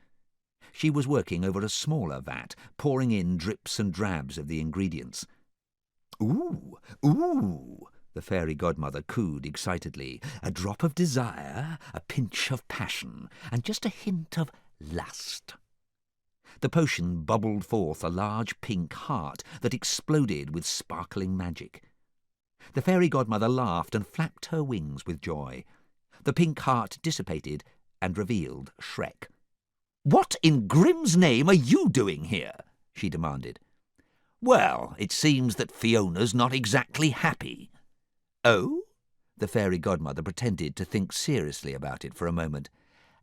She was working over a smaller vat, pouring in drips and drabs of the ingredients. "Ooh, ooh," the fairy godmother cooed excitedly. "A drop of desire, a pinch of passion, and just a hint of lust." The potion bubbled forth a large pink heart that exploded with sparkling magic. The fairy godmother laughed and flapped her wings with joy. The pink heart dissipated and revealed Shrek. "What in Grimm's name are you doing here?" she demanded. "Well, it seems that Fiona's not exactly happy." "Oh?" The fairy godmother pretended to think seriously about it for a moment.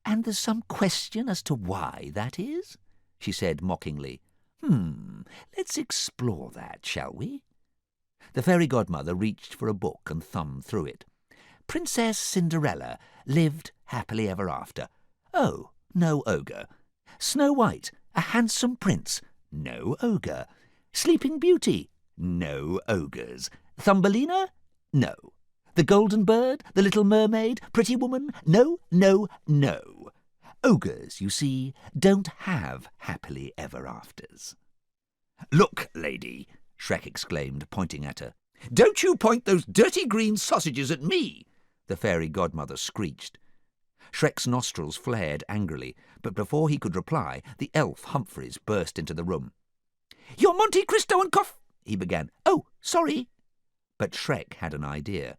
"And there's some question as to why that is?" she said mockingly. Let's explore that, shall we?" The fairy godmother reached for a book and thumbed through it. "Princess Cinderella lived happily ever after. Oh, no ogre. Snow White, a handsome prince. No ogre. Sleeping Beauty. No ogres. Thumbelina? No. The Golden Bird, the Little Mermaid, Pretty Woman? No, no, no. Ogres, you see, don't have happily ever afters." "Look, lady," Shrek exclaimed, pointing at her. "Don't you point those dirty green sausages at me!" the fairy godmother screeched. Shrek's nostrils flared angrily, but before he could reply, the elf Humphreys burst into the room. "Your Monte Cristo and he began. "Oh, sorry." But Shrek had an idea.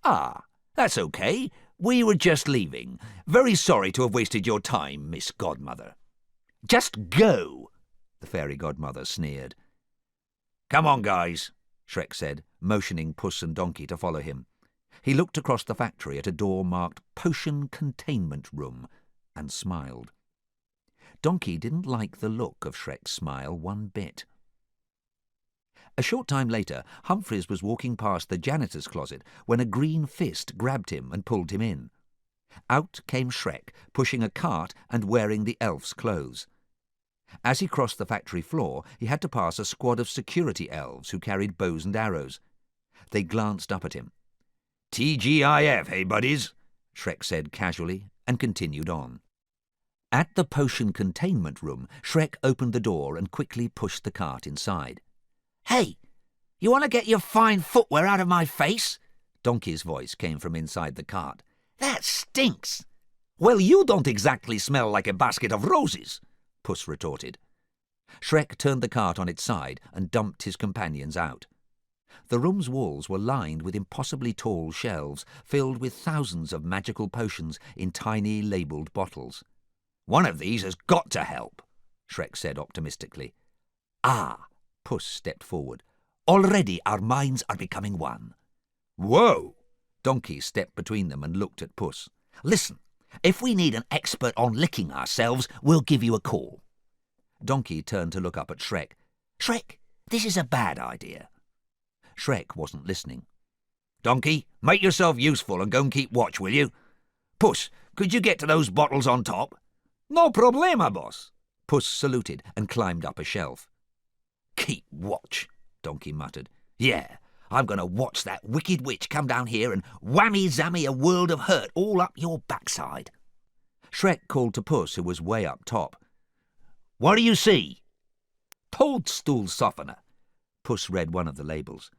"Ah, that's okay. We were just leaving. Very sorry to have wasted your time, Miss Godmother." "Just go," the fairy godmother sneered. "Come on, guys," Shrek said, motioning Puss and Donkey to follow him. He looked across the factory at a door marked Potion Containment Room and smiled. Donkey didn't like the look of Shrek's smile one bit. A short time later, Humphreys was walking past the janitor's closet when a green fist grabbed him and pulled him in. Out came Shrek, pushing a cart and wearing the elf's clothes. As he crossed the factory floor, he had to pass a squad of security elves who carried bows and arrows. They glanced up at him. "TGIF, hey buddies," Shrek said casually, and continued on. At the potion containment room, Shrek opened the door and quickly pushed the cart inside. "Hey, you want to get your fine footwear out of my face?" Donkey's voice came from inside the cart. "That stinks." "Well, you don't exactly smell like a basket of roses," Puss retorted. Shrek turned the cart on its side and dumped his companions out. The room's walls were lined with impossibly tall shelves filled with thousands of magical potions in tiny labelled bottles. "One of these has got to help," Shrek said optimistically. "Ah," Puss stepped forward. "Already our minds are becoming one." "Whoa!" Donkey stepped between them and looked at Puss. "Listen, if we need an expert on licking ourselves, we'll give you a call." Donkey turned to look up at Shrek. "Shrek, this is a bad idea." Shrek wasn't listening. "Donkey, make yourself useful and go and keep watch, will you? Puss, could you get to those bottles on top?" "No problema, boss." Puss saluted and climbed up a shelf. "Keep watch," Donkey muttered. "Yeah, I'm going to watch that wicked witch come down here and whammy-zammy a world of hurt all up your backside." Shrek called to Puss, who was way up top. "What do you see?" "Toadstool softener." Puss read one of the labels.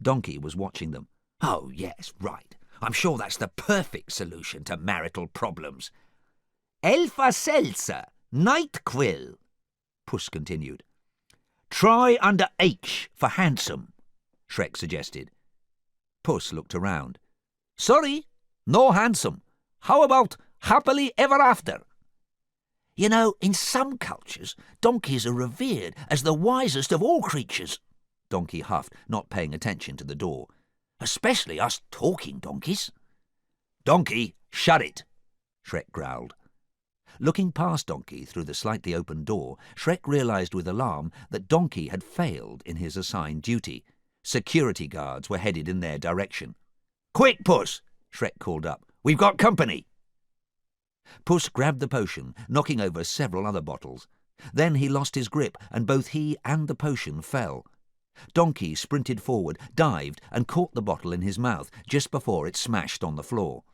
Donkey was watching them. "Oh, yes, right. I'm sure that's the perfect solution to marital problems." "Alka-Seltzer, Night Quill," Puss continued. "Try under H for handsome," Shrek suggested. Puss looked around. "Sorry, no handsome. How about happily ever after?" "You know, in some cultures, donkeys are revered as the wisest of all creatures," Donkey huffed, not paying attention to the door. "Especially us talking donkeys." "Donkey, shut it," Shrek growled. Looking past Donkey through the slightly open door, Shrek realized with alarm that Donkey had failed in his assigned duty. Security guards were headed in their direction. "Quick, Puss," Shrek called up. "We've got company." Puss grabbed the potion, knocking over several other bottles. Then he lost his grip, and both he and the potion fell. Donkey sprinted forward, dived, and caught the bottle in his mouth just before it smashed on the floor.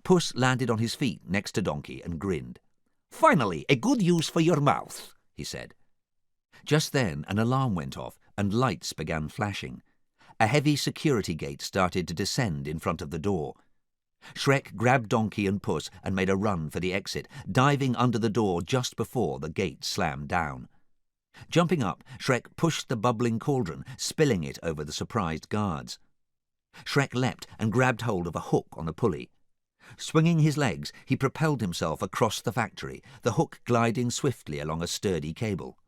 Puss landed on his feet next to Donkey and grinned. "Finally, a good use for your mouth," he said. Just then an alarm went off and lights began flashing. A heavy security gate started to descend in front of the door. Shrek grabbed Donkey and Puss and made a run for the exit, diving under the door just before the gate slammed down. Jumping up, Shrek pushed the bubbling cauldron, spilling it over the surprised guards. Shrek leapt and grabbed hold of a hook on a pulley. Swinging his legs, he propelled himself across the factory, the hook gliding swiftly along a sturdy cable.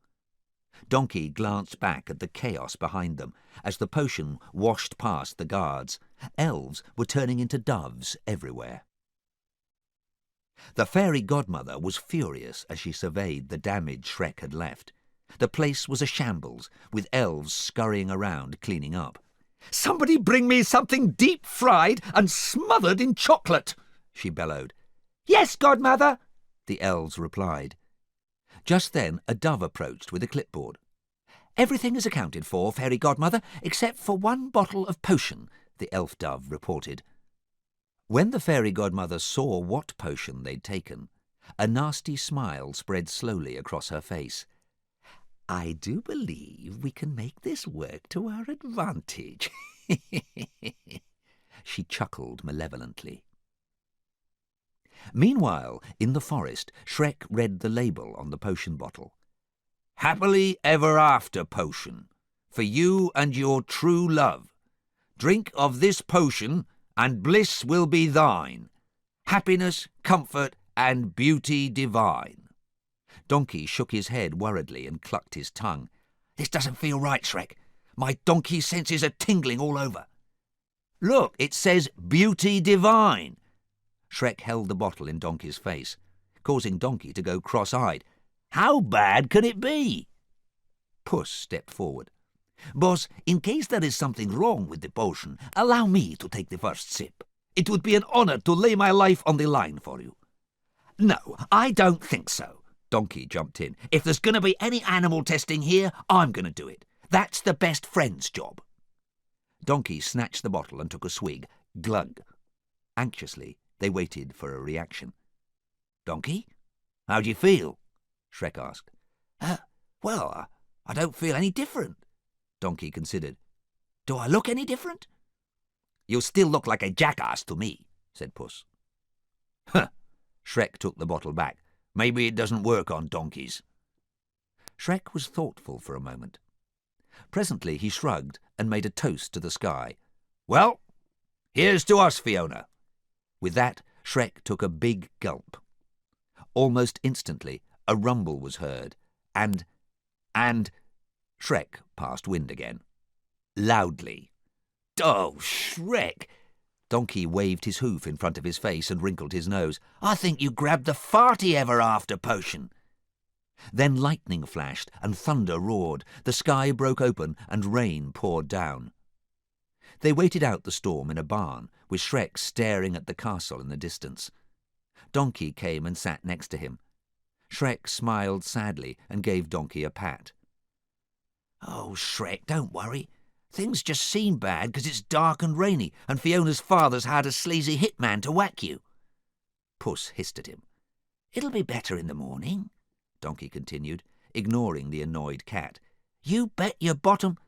Donkey glanced back at the chaos behind them as the potion washed past the guards. Elves were turning into doves everywhere. The fairy godmother was furious as she surveyed the damage Shrek had left. The place was a shambles, with elves scurrying around cleaning up. "Somebody bring me something deep-fried and smothered in chocolate," she bellowed. "Yes, godmother," the elves replied. Just then a dove approached with a clipboard. "Everything is accounted for, fairy godmother, except for one bottle of potion," the elf dove reported. When the fairy godmother saw what potion they'd taken, a nasty smile spread slowly across her face. "I do believe we can make this work to our advantage." She chuckled malevolently. Meanwhile, in the forest, Shrek read the label on the potion bottle. "Happily ever after potion, for you and your true love. Drink of this potion, and bliss will be thine. Happiness, comfort, and beauty divine." Donkey shook his head worriedly and clucked his tongue. "This doesn't feel right, Shrek. My donkey senses are tingling all over. Look, it says beauty divine." Shrek held the bottle in Donkey's face, causing Donkey to go cross-eyed. "How bad can it be?" Puss stepped forward. Boss, in case there is something wrong with the potion, allow me to take the first sip. It would be an honor to lay my life on the line for you. No, I don't think so. Donkey jumped in. If there's going to be any animal testing here, I'm going to do it. That's the best friend's job. Donkey snatched the bottle and took a swig. Glug. Anxiously, they waited for a reaction. Donkey? How do you feel? Shrek asked. Well, I don't feel any different. Donkey considered. Do I look any different? You still look like a jackass to me, said Puss. Huh. Shrek took the bottle back. Maybe it doesn't work on donkeys. Shrek was thoughtful for a moment. Presently he shrugged and made a toast to the sky. Well, here's to us, Fiona. With that, Shrek took a big gulp. Almost instantly, a rumble was heard, and Shrek passed wind again. Loudly. Oh, Shrek! Donkey waved his hoof in front of his face and wrinkled his nose. I think you grabbed the farty ever after potion. Then lightning flashed and thunder roared. The sky broke open and rain poured down. They waited out the storm in a barn, with Shrek staring at the castle in the distance. Donkey came and sat next to him. Shrek smiled sadly and gave Donkey a pat. Oh, Shrek, don't worry. Things just seem bad because it's dark and rainy, and Fiona's father's had a sleazy hitman to whack you. Puss hissed at him. It'll be better in the morning, Donkey continued, ignoring the annoyed cat. You bet your bottom.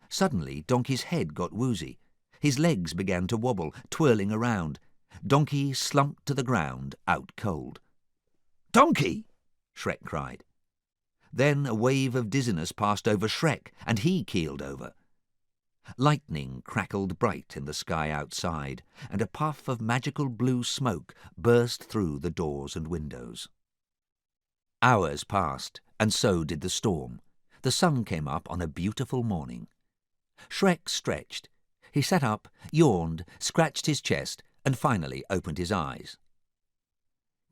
Suddenly, Donkey's head got woozy. His legs began to wobble, twirling around. Donkey slumped to the ground, out cold. Donkey! Shrek cried. Then a wave of dizziness passed over Shrek, and he keeled over. Lightning crackled bright in the sky outside, and a puff of magical blue smoke burst through the doors and windows. Hours passed, and so did the storm. The sun came up on a beautiful morning. Shrek stretched. He sat up, yawned, scratched his chest, and finally opened his eyes.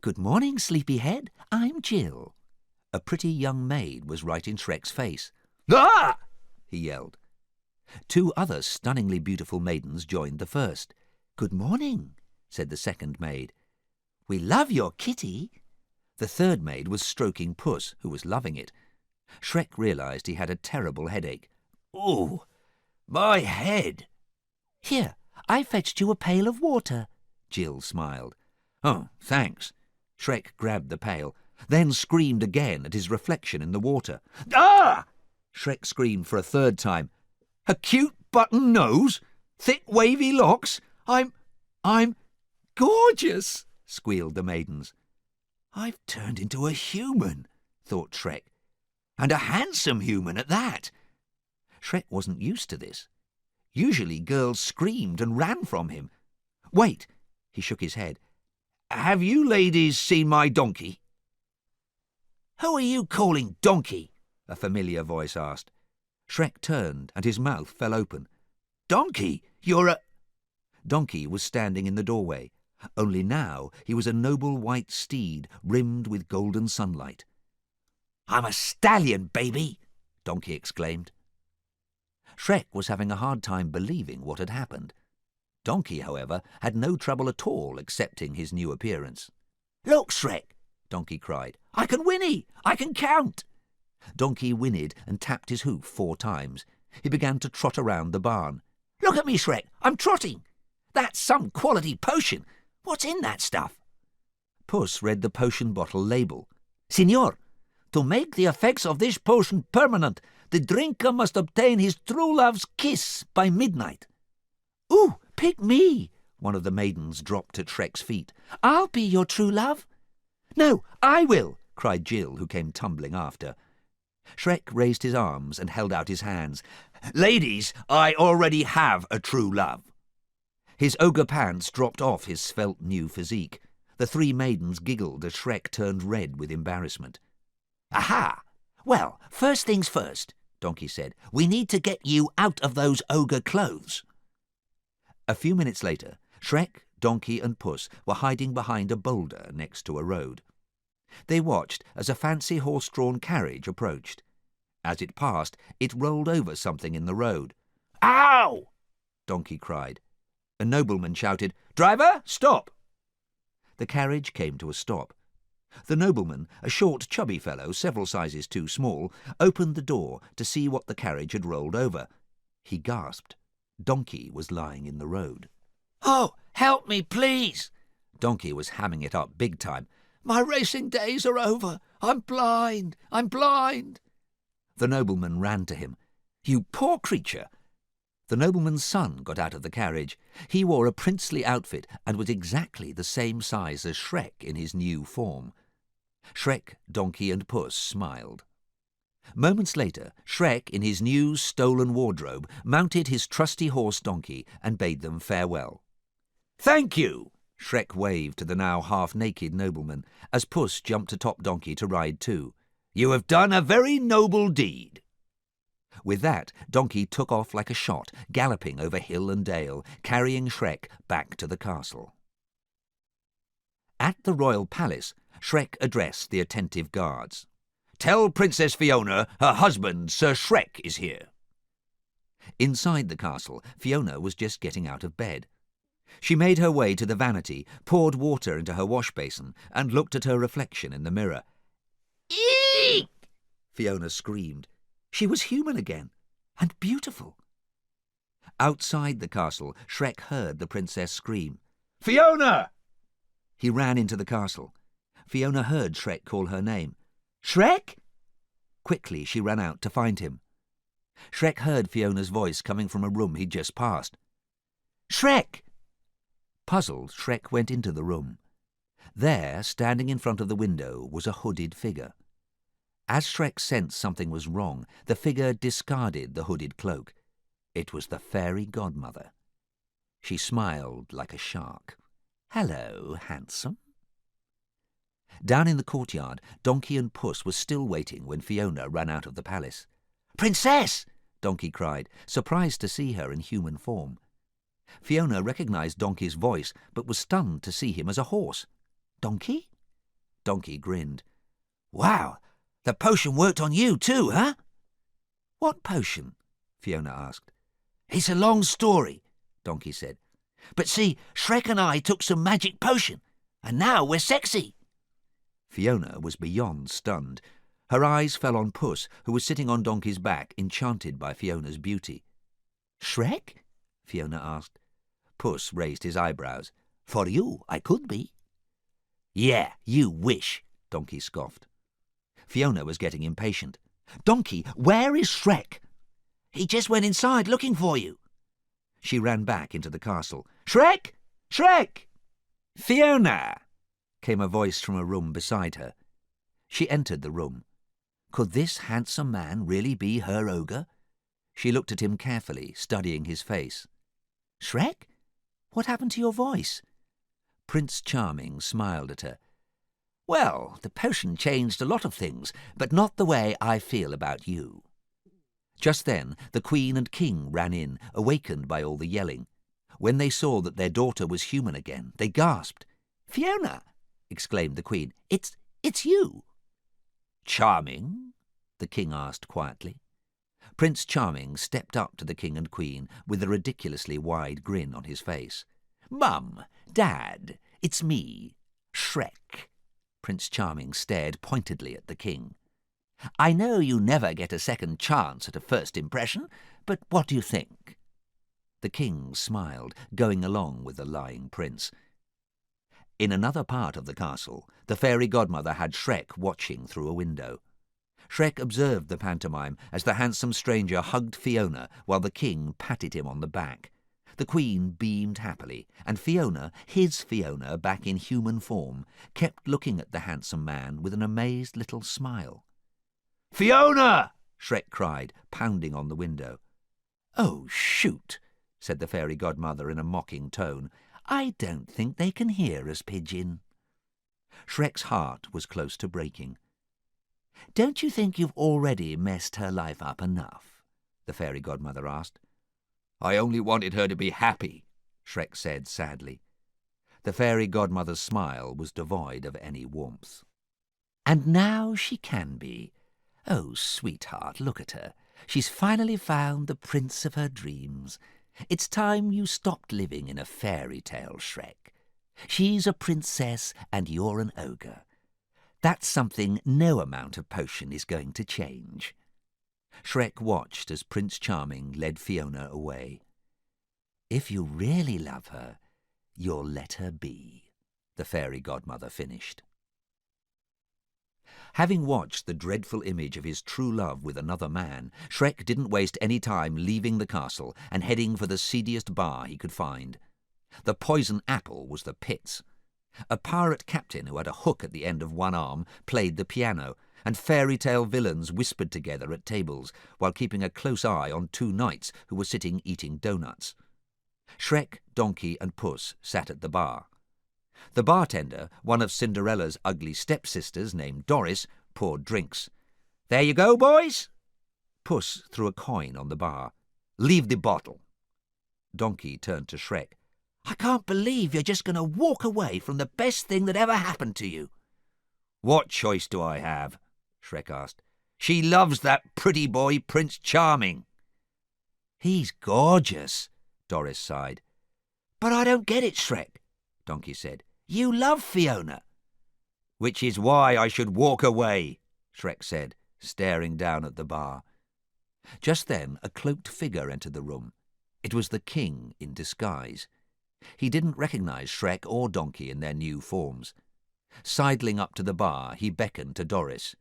Good morning, sleepyhead. I'm Jill. A pretty young maid was right in Shrek's face. Ah! He yelled. Two other stunningly beautiful maidens joined the first. Good morning, said the second maid. We love your kitty. The third maid was stroking Puss, who was loving it. Shrek realized he had a terrible headache. Ooh, my head. Here, I fetched you a pail of water, Jill smiled. Oh, thanks. Shrek grabbed the pail, then screamed again at his reflection in the water. Ah! Shrek screamed for a third time. A cute button nose, thick wavy locks. I'm gorgeous, squealed the maidens. I've turned into a human, thought Shrek, and a handsome human at that. Shrek wasn't used to this. Usually girls screamed and ran from him. Wait, he shook his head. Have you ladies seen my donkey? Who are you calling donkey? A familiar voice asked. Shrek turned, and his mouth fell open. Donkey, you're a... Donkey was standing in the doorway, only now he was a noble white steed rimmed with golden sunlight. I'm a stallion, baby, Donkey exclaimed. Shrek was having a hard time believing what had happened. Donkey, however, had no trouble at all accepting his new appearance. Look, Shrek, Donkey cried. I can whinny! I can count! Donkey whinnied and tapped his hoof 4 times. He began to trot around the barn. Look at me, Shrek! I'm trotting! That's some quality potion! What's in that stuff? Puss read the potion bottle label. Signor, to make the effects of this potion permanent, the drinker must obtain his true love's kiss by midnight. Ooh, pick me! One of the maidens dropped at Shrek's feet. I'll be your true love. No, I will, cried Jill, who came tumbling after. Shrek raised his arms and held out his hands. Ladies, I already have a true love. His ogre pants dropped off his svelte new physique. The 3 maidens giggled as Shrek turned red with embarrassment. Aha! Well, first things first, Donkey said. We need to get you out of those ogre clothes. A few minutes later, Shrek, Donkey and Puss were hiding behind a boulder next to a road. They watched as a fancy horse-drawn carriage approached. As it passed, it rolled over something in the road. Ow! Donkey cried. A nobleman shouted, Driver, stop! The carriage came to a stop. The nobleman, a short, chubby fellow, several sizes too small, opened the door to see what the carriage had rolled over. He gasped. Donkey was lying in the road. Oh, help me, please! Donkey was hamming it up big time. My racing days are over. I'm blind. I'm blind. The nobleman ran to him. You poor creature! The nobleman's son got out of the carriage. He wore a princely outfit and was exactly the same size as Shrek in his new form. Shrek, Donkey and Puss smiled. Moments later, Shrek, in his new stolen wardrobe, mounted his trusty horse Donkey and bade them farewell. Thank you! Shrek waved to the now half-naked nobleman as Puss jumped atop Donkey to ride too. You have done a very noble deed. With that, Donkey took off like a shot, galloping over hill and dale, carrying Shrek back to the castle. At the royal palace, Shrek addressed the attentive guards. Tell Princess Fiona her husband, Sir Shrek, is here. Inside the castle, Fiona was just getting out of bed. She made her way to the vanity, poured water into her wash basin, and looked at her reflection in the mirror. Eek! Fiona screamed. She was human again, and beautiful. Outside the castle, Shrek heard the princess scream. Fiona! He ran into the castle. Fiona heard Shrek call her name. Shrek? Quickly she ran out to find him. Shrek heard Fiona's voice coming from a room he'd just passed. Shrek! Puzzled, Shrek went into the room. There, standing in front of the window, was a hooded figure. As Shrek sensed something was wrong, the figure discarded the hooded cloak. It was the fairy godmother. She smiled like a shark. Hello, handsome. Down in the courtyard, Donkey and Puss were still waiting when Fiona ran out of the palace. Princess! Donkey cried, surprised to see her in human form. Fiona recognized Donkey's voice, but was stunned to see him as a horse. Donkey? Donkey grinned. Wow, the potion worked on you too, huh? What potion? Fiona asked. It's a long story, Donkey said. But see, Shrek and I took some magic potion, and now we're sexy. Fiona was beyond stunned. Her eyes fell on Puss, who was sitting on Donkey's back, enchanted by Fiona's beauty. Shrek? Fiona asked. Puss raised his eyebrows. For you, I could be. Yeah, you wish, Donkey scoffed. Fiona was getting impatient. Donkey, where is Shrek? He just went inside looking for you. She ran back into the castle. Shrek! Shrek! Fiona! Came a voice from a room beside her. She entered the room. Could this handsome man really be her ogre? She looked at him carefully, studying his face. Shrek? What happened to your voice? Prince Charming smiled at her. Well, the potion changed a lot of things, but not the way I feel about you. Just then, the Queen and King ran in, awakened by all the yelling. When they saw that their daughter was human again, they gasped. Fiona! Exclaimed the Queen. It's you. Charming? The King asked quietly. Prince Charming stepped up to the King and Queen with a ridiculously wide grin on his face. Mum, Dad, it's me, Shrek. Prince Charming stared pointedly at the King. I know you never get a second chance at a first impression, but what do you think? The King smiled, going along with the lying prince. In another part of the castle, the fairy godmother had Shrek watching through a window. Shrek observed the pantomime as the handsome stranger hugged Fiona while the King patted him on the back. The Queen beamed happily, and Fiona, his Fiona back in human form, kept looking at the handsome man with an amazed little smile. Fiona! Shrek cried, pounding on the window. Oh, shoot, said the fairy godmother in a mocking tone. I don't think they can hear us, Pigeon. Shrek's heart was close to breaking. Don't you think you've already messed her life up enough? The fairy godmother asked. I only wanted her to be happy, Shrek said sadly. The fairy godmother's smile was devoid of any warmth. And now she can be. Oh, sweetheart, look at her. She's finally found the prince of her dreams. It's time you stopped living in a fairy tale, Shrek. She's a princess and you're an ogre. That's something no amount of potion is going to change. Shrek watched as Prince Charming led Fiona away. If you really love her, you'll let her be, the fairy godmother finished. Having watched the dreadful image of his true love with another man, Shrek didn't waste any time leaving the castle and heading for the seediest bar he could find. The Poison Apple was the pits. A pirate captain who had a hook at the end of one arm played the piano, and fairy tale villains whispered together at tables while keeping a close eye on two knights who were sitting eating doughnuts. Shrek, Donkey and Puss sat at the bar. The bartender, one of Cinderella's ugly stepsisters named Doris, poured drinks. "There you go, boys." Puss threw a coin on the bar. "Leave the bottle." Donkey turned to Shrek. "I can't believe you're just going to walk away from the best thing that ever happened to you." "What choice do I have?" Shrek asked. "She loves that pretty boy, Prince Charming." "He's gorgeous," Doris sighed. "But I don't get it, Shrek," Donkey said. "You love Fiona." "Which is why I should walk away," Shrek said, staring down at the bar. Just then a cloaked figure entered the room. It was the king in disguise. He didn't recognize Shrek or Donkey in their new forms. Sidling up to the bar, he beckoned to Doris.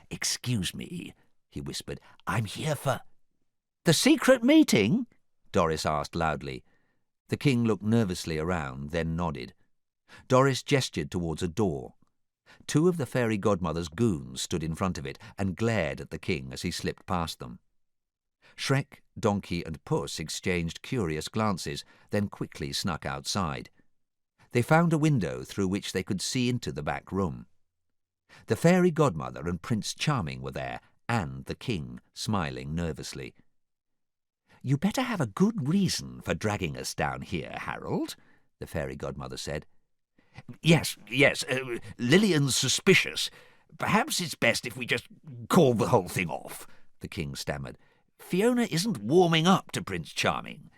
Excuse me," he whispered. "I'm here for—" "The secret meeting?" Doris asked loudly. The king looked nervously around, then nodded. Doris gestured towards a door. Two of the fairy godmother's goons stood in front of it and glared at the king as he slipped past them. Shrek, Donkey and Puss exchanged curious glances, then quickly snuck outside. They found a window through which they could see into the back room. The fairy godmother and Prince Charming were there, and the king, smiling nervously. "You better have a good reason for dragging us down here, Harold," the fairy godmother said. Yes, Lillian's suspicious. Perhaps it's best if we just call the whole thing off," the king stammered. "Fiona isn't warming up to Prince Charming."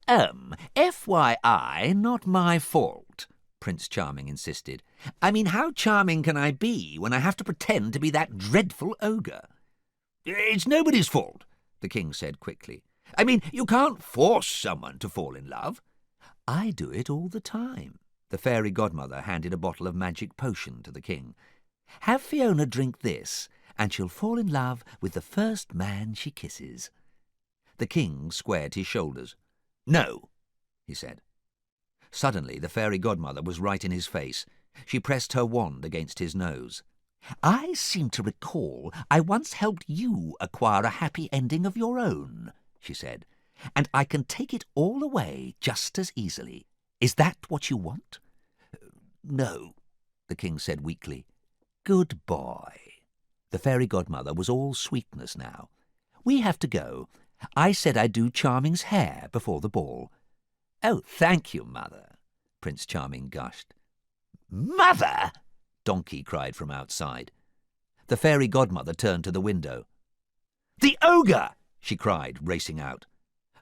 FYI, not my fault," Prince Charming insisted. "I mean, how charming can I be when I have to pretend to be that dreadful ogre?" "It's nobody's fault," the king said quickly. "I mean, you can't force someone to fall in love." "I do it all the time." The fairy godmother handed a bottle of magic potion to the king. "Have Fiona drink this, and she'll fall in love with the first man she kisses." The king squared his shoulders. "No," he said. Suddenly the fairy godmother was right in his face. She pressed her wand against his nose. "I seem to recall I once helped you acquire a happy ending of your own," she said, "and I can take it all away just as easily. Is that what you want?" "No," the king said weakly. "Good boy." The fairy godmother was all sweetness now. "We have to go. I said I'd do Charming's hair before the ball." "Oh, thank you, Mother," Prince Charming gushed. "Mother!" Donkey cried from outside. The fairy godmother turned to the window. "The ogre!" she cried, racing out.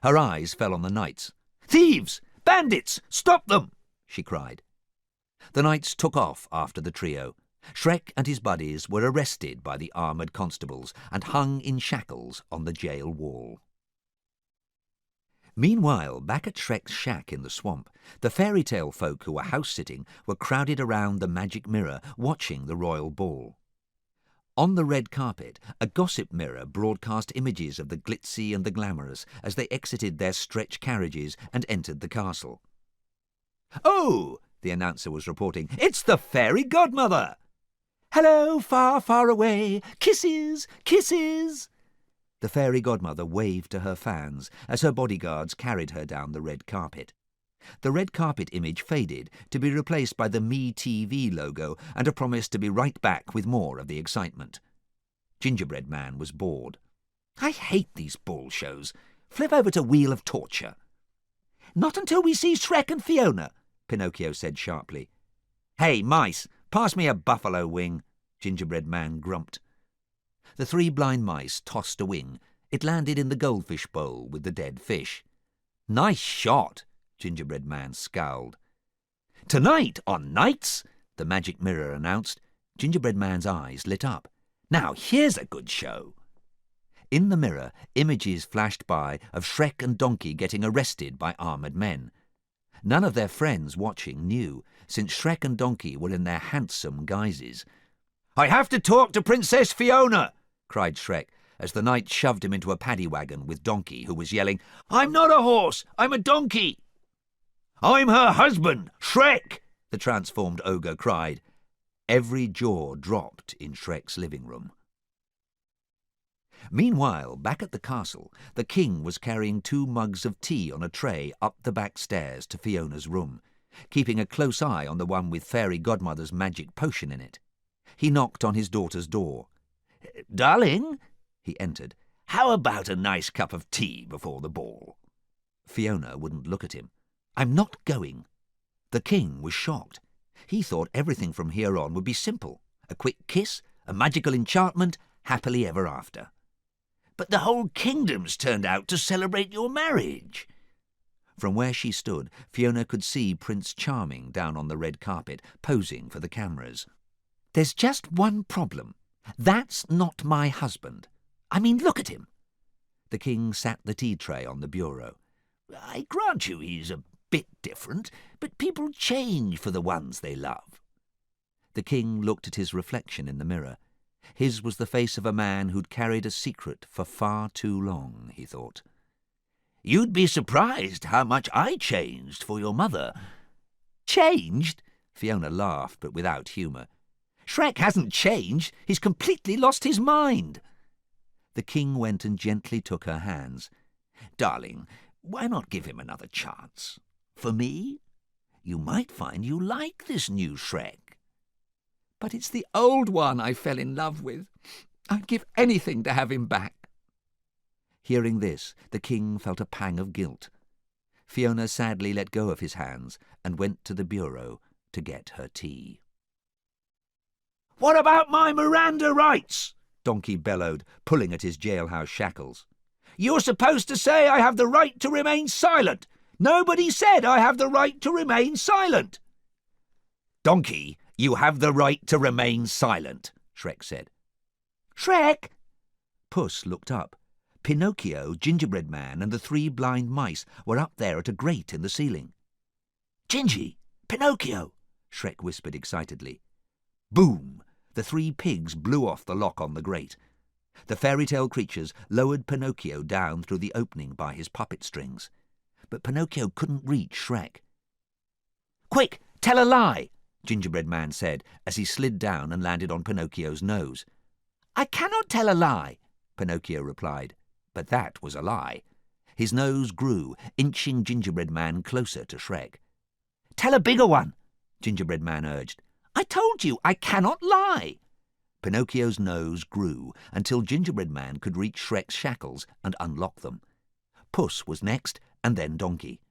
Her eyes fell on the knights. "Thieves! Bandits! Stop them!" she cried. The knights took off after the trio. Shrek and his buddies were arrested by the armoured constables and hung in shackles on the jail wall. Meanwhile, back at Shrek's shack in the swamp, the fairy tale folk who were house-sitting were crowded around the magic mirror, watching the royal ball. On the red carpet, a gossip mirror broadcast images of the glitzy and the glamorous as they exited their stretch carriages and entered the castle. "Oh!" the announcer was reporting. "It's the fairy godmother!" "Hello, far, far away! Kisses! Kisses!" The fairy godmother waved to her fans as her bodyguards carried her down the red carpet. The red carpet image faded to be replaced by the Me TV logo and a promise to be right back with more of the excitement. Gingerbread Man was bored. "I hate these ball shows. Flip over to Wheel of Torture." "Not until we see Shrek and Fiona," Pinocchio said sharply. "Hey, mice, pass me a buffalo wing," Gingerbread Man grumped. The three blind mice tossed a wing. It landed in the goldfish bowl with the dead fish. "Nice shot," Gingerbread Man scowled. "Tonight on Nights," the magic mirror announced. Gingerbread Man's eyes lit up. "Now here's a good show." In the mirror, images flashed by of Shrek and Donkey getting arrested by armoured men. None of their friends watching knew, since Shrek and Donkey were in their handsome guises. "I have to talk to Princess Fiona," cried Shrek, as the knight shoved him into a paddy wagon with Donkey, who was yelling, "I'm not a horse, I'm a donkey." "I'm her husband, Shrek," the transformed ogre cried. Every jaw dropped in Shrek's living room. Meanwhile, back at the castle, the king was carrying 2 mugs of tea on a tray up the back stairs to Fiona's room, keeping a close eye on the one with Fairy Godmother's magic potion in it. He knocked on his daughter's door. "Darling," he entered. "how about a nice cup of tea before the ball?" Fiona wouldn't look at him. "I'm not going." The king was shocked. He thought everything from here on would be simple. A quick kiss, a magical enchantment, happily ever after. "But the whole kingdom's turned out to celebrate your marriage." From where she stood, Fiona could see Prince Charming down on the red carpet, posing for the cameras. "There's just one problem. That's not my husband. I mean, look at him." The king sat the tea tray on the bureau. "I grant you he's a bit different, but people change for the ones they love." The king looked at his reflection in the mirror. His was the face of a man who'd carried a secret for far too long, he thought. "You'd be surprised how much I changed for your mother." "Changed?" Fiona laughed, but without humour. "Shrek hasn't changed. He's completely lost his mind." The king went and gently took her hands. "Darling, why not give him another chance? For me? You might find you like this new Shrek." "But it's the old one I fell in love with. I'd give anything to have him back." Hearing this, the king felt a pang of guilt. Fiona sadly let go of his hands and went to the bureau to get her tea. "What about my Miranda rights?" Donkey bellowed, pulling at his jailhouse shackles. "You're supposed to say I have the right to remain silent. Nobody said I have the right to remain silent." "Donkey, you have the right to remain silent," Shrek said. "Shrek!" Puss looked up. Pinocchio, Gingerbread Man, and the 3 blind mice were up there at a grate in the ceiling. "Gingy, Pinocchio," Shrek whispered excitedly. Boom! The 3 pigs blew off the lock on the grate. The fairy-tale creatures lowered Pinocchio down through the opening by his puppet strings. But Pinocchio couldn't reach Shrek. "Quick, tell a lie," Gingerbread Man said as he slid down and landed on Pinocchio's nose. "I cannot tell a lie," Pinocchio replied. But that was a lie. His nose grew, inching Gingerbread Man closer to Shrek. "Tell a bigger one," Gingerbread Man urged. "I told you, I cannot lie." Pinocchio's nose grew until Gingerbread Man could reach Shrek's shackles and unlock them. Puss was next, and then Donkey.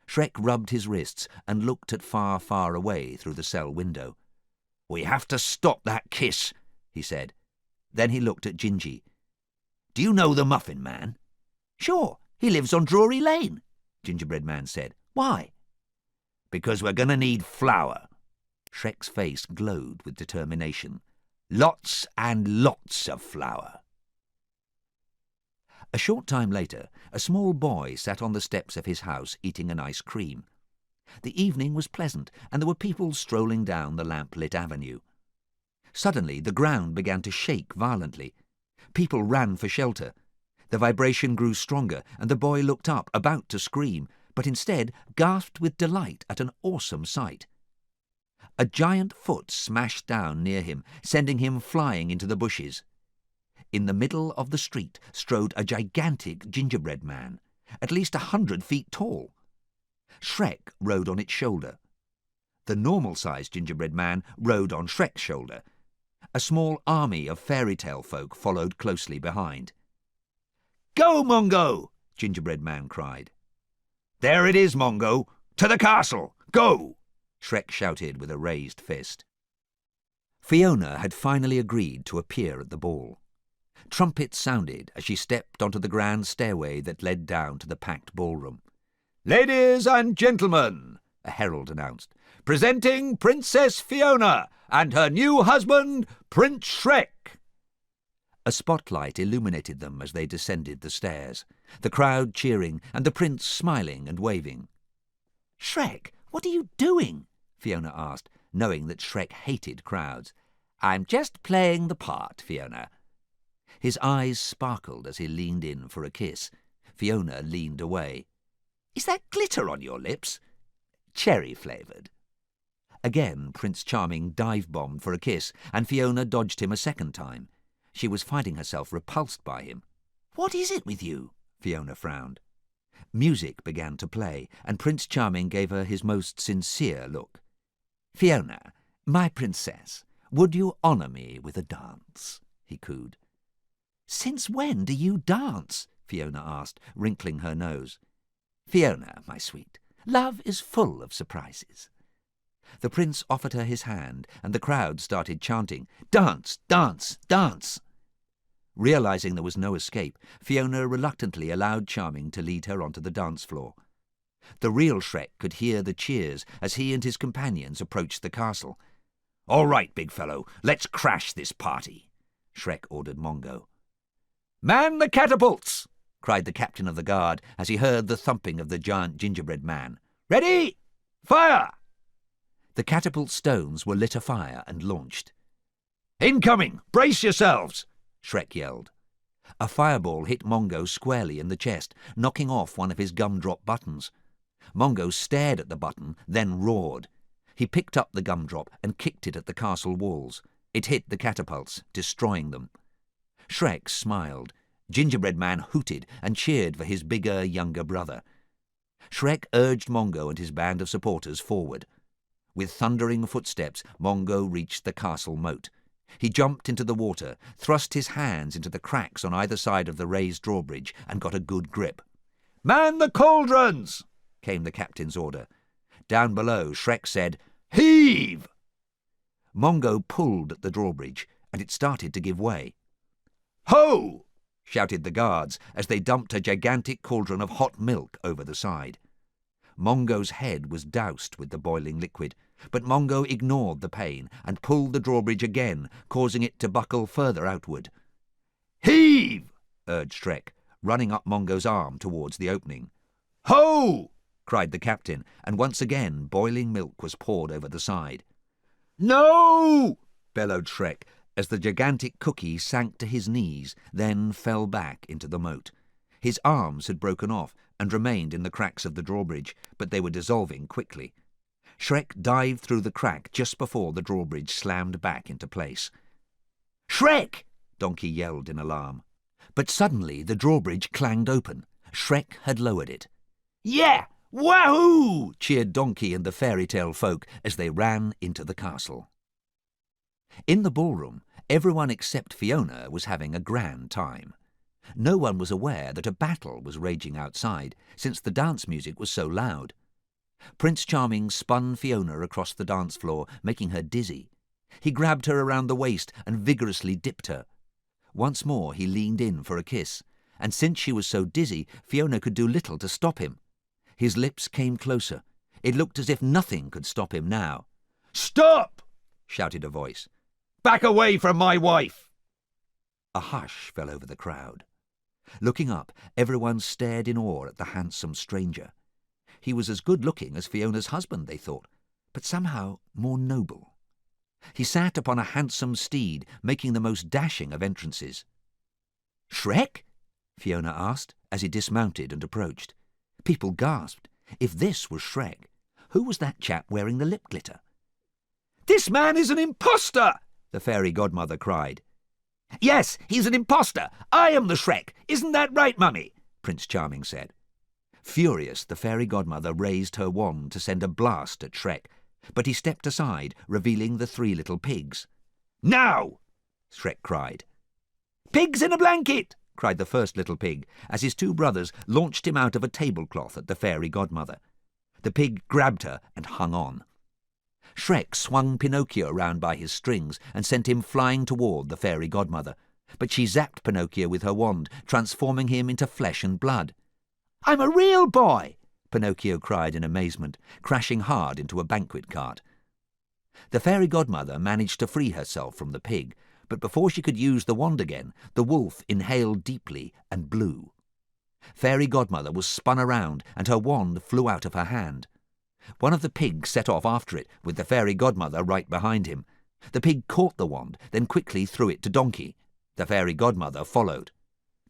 Shrek rubbed his wrists and looked at far, far away through the cell window. "We have to stop that kiss," he said. Then he looked at Gingy. "Do you know the Muffin Man?" "Sure, he lives on Drury Lane," Gingerbread Man said. "Why?" "Because we're going to need flour." Shrek's face glowed with determination. "Lots and lots of flour." A short time later, a small boy sat on the steps of his house eating an ice cream. The evening was pleasant, and there were people strolling down the lamp-lit avenue. Suddenly, the ground began to shake violently. People ran for shelter. The vibration grew stronger, and the boy looked up, about to scream, but instead gasped with delight at an awesome sight. A giant foot smashed down near him, sending him flying into the bushes. In the middle of the street strode a gigantic gingerbread man, at least 100 feet tall. Shrek rode on its shoulder. The normal-sized gingerbread man rode on Shrek's shoulder. A small army of fairy-tale folk followed closely behind. "Go, Mongo!" Gingerbread Man cried. "There it is, Mongo! To the castle! Go!" Shrek shouted with a raised fist. Fiona had finally agreed to appear at the ball. Trumpets sounded as she stepped onto the grand stairway that led down to the packed ballroom. "Ladies and gentlemen," a herald announced, "presenting Princess Fiona and her new husband, Prince Shrek." A spotlight illuminated them as they descended the stairs, the crowd cheering and the prince smiling and waving. "Shrek, what are you doing?" Fiona asked, knowing that Shrek hated crowds. "I'm just playing the part, Fiona." His eyes sparkled as he leaned in for a kiss. Fiona leaned away. "Is that glitter on your lips?" "Cherry-flavoured." Again Prince Charming dive-bombed for a kiss, and Fiona dodged him a second time. She was finding herself repulsed by him. "What is it with you?" Fiona frowned. Music began to play, and Prince Charming gave her his most sincere look. "Fiona, my princess, would you honour me with a dance?" he cooed. "Since when do you dance?" Fiona asked, wrinkling her nose. "Fiona, my sweet, love is full of surprises." The prince offered her his hand, and the crowd started chanting, "Dance, dance, dance!" Realizing there was no escape, Fiona reluctantly allowed Charming to lead her onto the dance floor. The real Shrek could hear the cheers as he and his companions approached the castle. "All right, big fellow, let's crash this party," Shrek ordered Mongo. "Man the catapults!" cried the captain of the guard as he heard the thumping of the giant gingerbread man. "Ready? Fire!" The catapult stones were lit afire and launched. "Incoming! Brace yourselves!" Shrek yelled. A fireball hit Mongo squarely in the chest, knocking off one of his gumdrop buttons. Mongo stared at the button, then roared. He picked up the gumdrop and kicked it at the castle walls. It hit the catapults, destroying them. Shrek smiled. Gingerbread Man hooted and cheered for his bigger, younger brother. Shrek urged Mongo and his band of supporters forward. With thundering footsteps, Mongo reached the castle moat. He jumped into the water, thrust his hands into the cracks on either side of the raised drawbridge, and got a good grip. "Man the cauldrons!" came the captain's order. Down below, Shrek said, "Heave!" Mongo pulled at the drawbridge, and it started to give way. "Ho!" shouted the guards as they dumped a gigantic cauldron of hot milk over the side. Mongo's head was doused with the boiling liquid, but Mongo ignored the pain and pulled the drawbridge again, causing it to buckle further outward. "Heave!" urged Shrek, running up Mongo's arm towards the opening. "Ho!" cried the captain, and once again boiling milk was poured over the side. "No!" bellowed Shrek, as the gigantic cookie sank to his knees, then fell back into the moat. His arms had broken off and remained in the cracks of the drawbridge, but they were dissolving quickly. Shrek dived through the crack just before the drawbridge slammed back into place. "Shrek!" Donkey yelled in alarm. But suddenly the drawbridge clanged open. Shrek had lowered it. "Yeah! Wahoo!" cheered Donkey and the fairy tale folk as they ran into the castle. In the ballroom, everyone except Fiona was having a grand time. No one was aware that a battle was raging outside, since the dance music was so loud. Prince Charming spun Fiona across the dance floor, making her dizzy. He grabbed her around the waist and vigorously dipped her. Once more he leaned in for a kiss, and since she was so dizzy, Fiona could do little to stop him. His lips came closer. It looked as if nothing could stop him now. "Stop!" shouted a voice. "Back away from my wife!" A hush fell over the crowd. Looking up, everyone stared in awe at the handsome stranger. He was as good-looking as Fiona's husband, they thought, but somehow more noble. He sat upon a handsome steed, making the most dashing of entrances. "Shrek?" Fiona asked, as he dismounted and approached. People gasped. If this was Shrek, who was that chap wearing the lip glitter? "This man is an imposter!" the fairy godmother cried. "Yes, he's an imposter. I am the Shrek. Isn't that right, Mummy?" Prince Charming said. Furious, the fairy godmother raised her wand to send a blast at Shrek, but he stepped aside, revealing the three little pigs. "Now!" Shrek cried. "Pigs in a blanket!" cried the first little pig, as his two brothers launched him out of a tablecloth at the fairy godmother. The pig grabbed her and hung on. Shrek swung Pinocchio round by his strings and sent him flying toward the fairy godmother. but she zapped Pinocchio with her wand, transforming him into flesh and blood. I'm a real boy! Pinocchio cried in amazement, crashing hard into a banquet cart. The fairy godmother managed to free herself from the pig, but before she could use the wand again, the wolf inhaled deeply and blew. Fairy godmother was spun around and her wand flew out of her hand. One of the pigs set off after it, with the fairy godmother right behind him. The pig caught the wand, then quickly threw it to Donkey. The fairy godmother followed.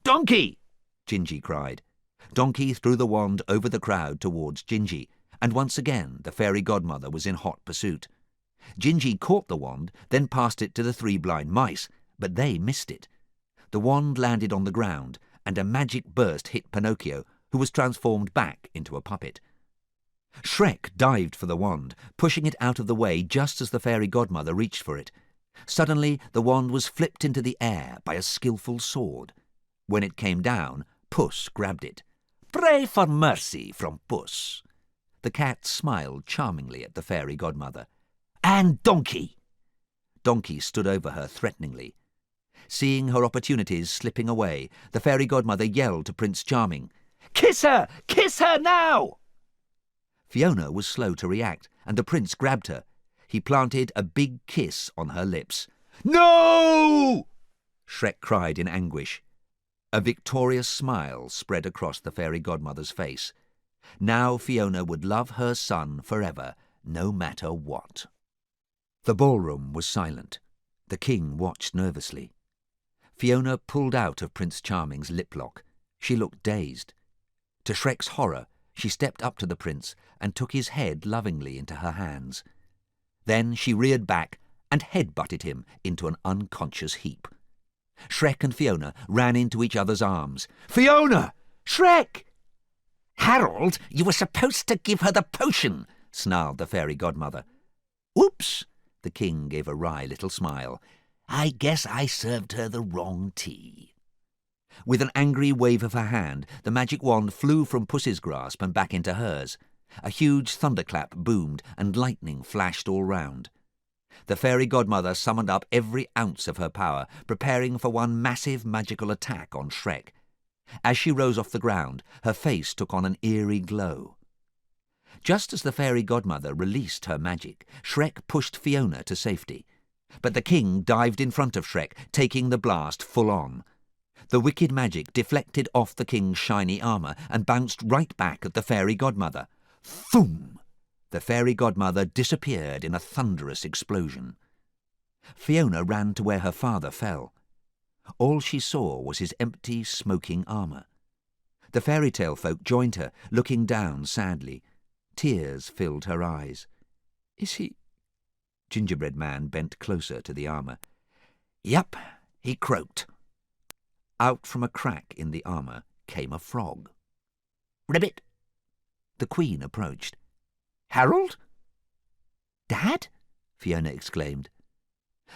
Donkey! Gingy cried. Donkey threw the wand over the crowd towards Gingy, and once again the fairy godmother was in hot pursuit. Gingy caught the wand, then passed it to the three blind mice, but they missed it. The wand landed on the ground, and a magic burst hit Pinocchio, who was transformed back into a puppet. Shrek dived for the wand, pushing it out of the way just as the fairy godmother reached for it. Suddenly the wand was flipped into the air by a skillful sword. When it came down, Puss grabbed it. Pray for mercy from Puss. The cat smiled charmingly at the fairy godmother. And Donkey! Donkey stood over her threateningly. Seeing her opportunities slipping away, the fairy godmother yelled to Prince Charming, Kiss her! Kiss her now! Fiona was slow to react, and the prince grabbed her. He planted a big kiss on her lips. No! Shrek cried in anguish. A victorious smile spread across the fairy godmother's face. Now Fiona would love her son forever, no matter what. The ballroom was silent. The king watched nervously. Fiona pulled out of Prince Charming's lip lock. She looked dazed. To Shrek's horror, she stepped up to the prince and took his head lovingly into her hands. Then she reared back and head-butted him into an unconscious heap. Shrek and Fiona ran into each other's arms. Fiona! Shrek! Harold, you were supposed to give her the potion, snarled the fairy godmother. Oops! The king gave a wry little smile. I guess I served her the wrong tea. With an angry wave of her hand, the magic wand flew from Puss's grasp and back into hers. A huge thunderclap boomed and lightning flashed all round. The fairy godmother summoned up every ounce of her power, preparing for one massive magical attack on Shrek. As she rose off the ground, her face took on an eerie glow. Just as the fairy godmother released her magic, Shrek pushed Fiona to safety. But the king dived in front of Shrek, taking the blast full on. The wicked magic deflected off the king's shiny armour and bounced right back at the fairy godmother. Thoom! The fairy godmother disappeared in a thunderous explosion. Fiona ran to where her father fell. All she saw was his empty, smoking armour. The fairy tale folk joined her, looking down sadly. Tears filled her eyes. Is he... Gingerbread Man bent closer to the armour. Yup, he croaked. Out from a crack in the armour came a frog. Ribbit! The Queen approached. Harold? Dad? Fiona exclaimed.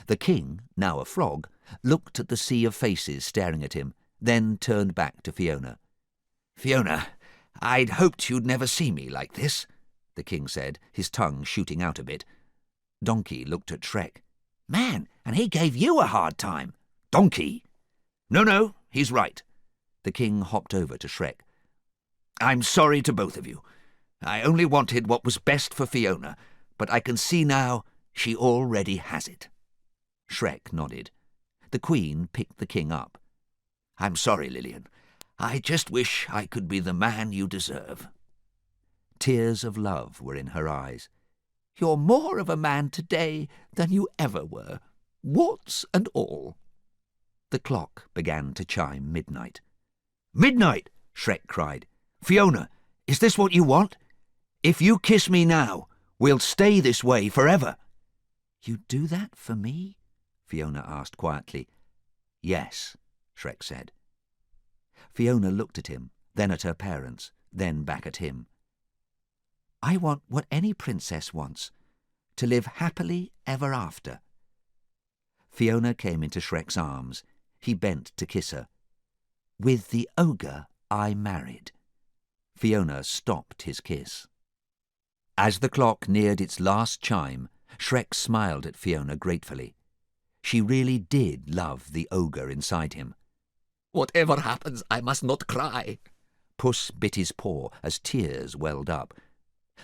The king, now a frog, looked at the sea of faces staring at him, then turned back to Fiona. Fiona, I'd hoped you'd never see me like this, the king said, his tongue shooting out a bit. Donkey looked at Shrek. Man, and he gave you a hard time. Donkey! No, he's right. The king hopped over to Shrek. I'm sorry to both of you. I only wanted what was best for Fiona, but I can see now she already has it. Shrek nodded. The Queen picked the king up. I'm sorry, Lillian. I just wish I could be the man you deserve. Tears of love were in her eyes. You're more of a man today than you ever were, warts and all. The clock began to chime midnight. Midnight! Shrek cried. Fiona, is this what you want? If you kiss me now, we'll stay this way forever. You do that for me? Fiona asked quietly. Yes, Shrek said. Fiona looked at him, then at her parents, then back at him. I want what any princess wants, to live happily ever after. Fiona came into Shrek's arms. He bent to kiss her. With the ogre I married. Fiona stopped his kiss. As the clock neared its last chime, Shrek smiled at Fiona gratefully. She really did love the ogre inside him. Whatever happens, I must not cry. Puss bit his paw as tears welled up.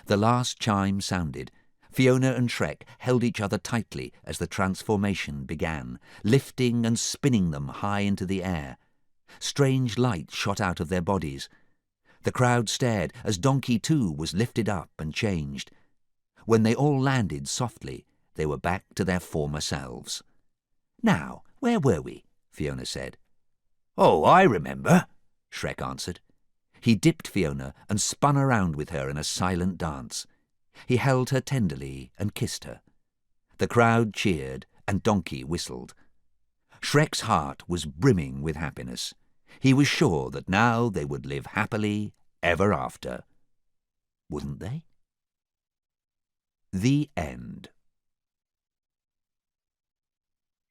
The last chime sounded. Fiona and Shrek held each other tightly as the transformation began, lifting and spinning them high into the air. Strange light shot out of their bodies. The crowd stared as Donkey too was lifted up and changed. When they all landed softly, they were back to their former selves. "Now, where were we?" Fiona said. "Oh, I remember," Shrek answered. He dipped Fiona and spun around with her in a silent dance. He held her tenderly and kissed her. The crowd cheered and Donkey whistled. Shrek's heart was brimming with happiness. He was sure that now they would live happily ever after. Wouldn't they? The end.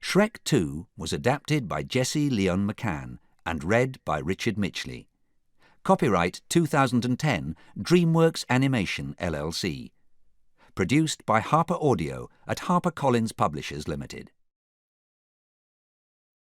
Shrek 2 was adapted by Jesse Leon McCann and read by Richard Mitchley. Copyright 2010 DreamWorks Animation LLC. Produced by Harper Audio at HarperCollins Publishers Limited.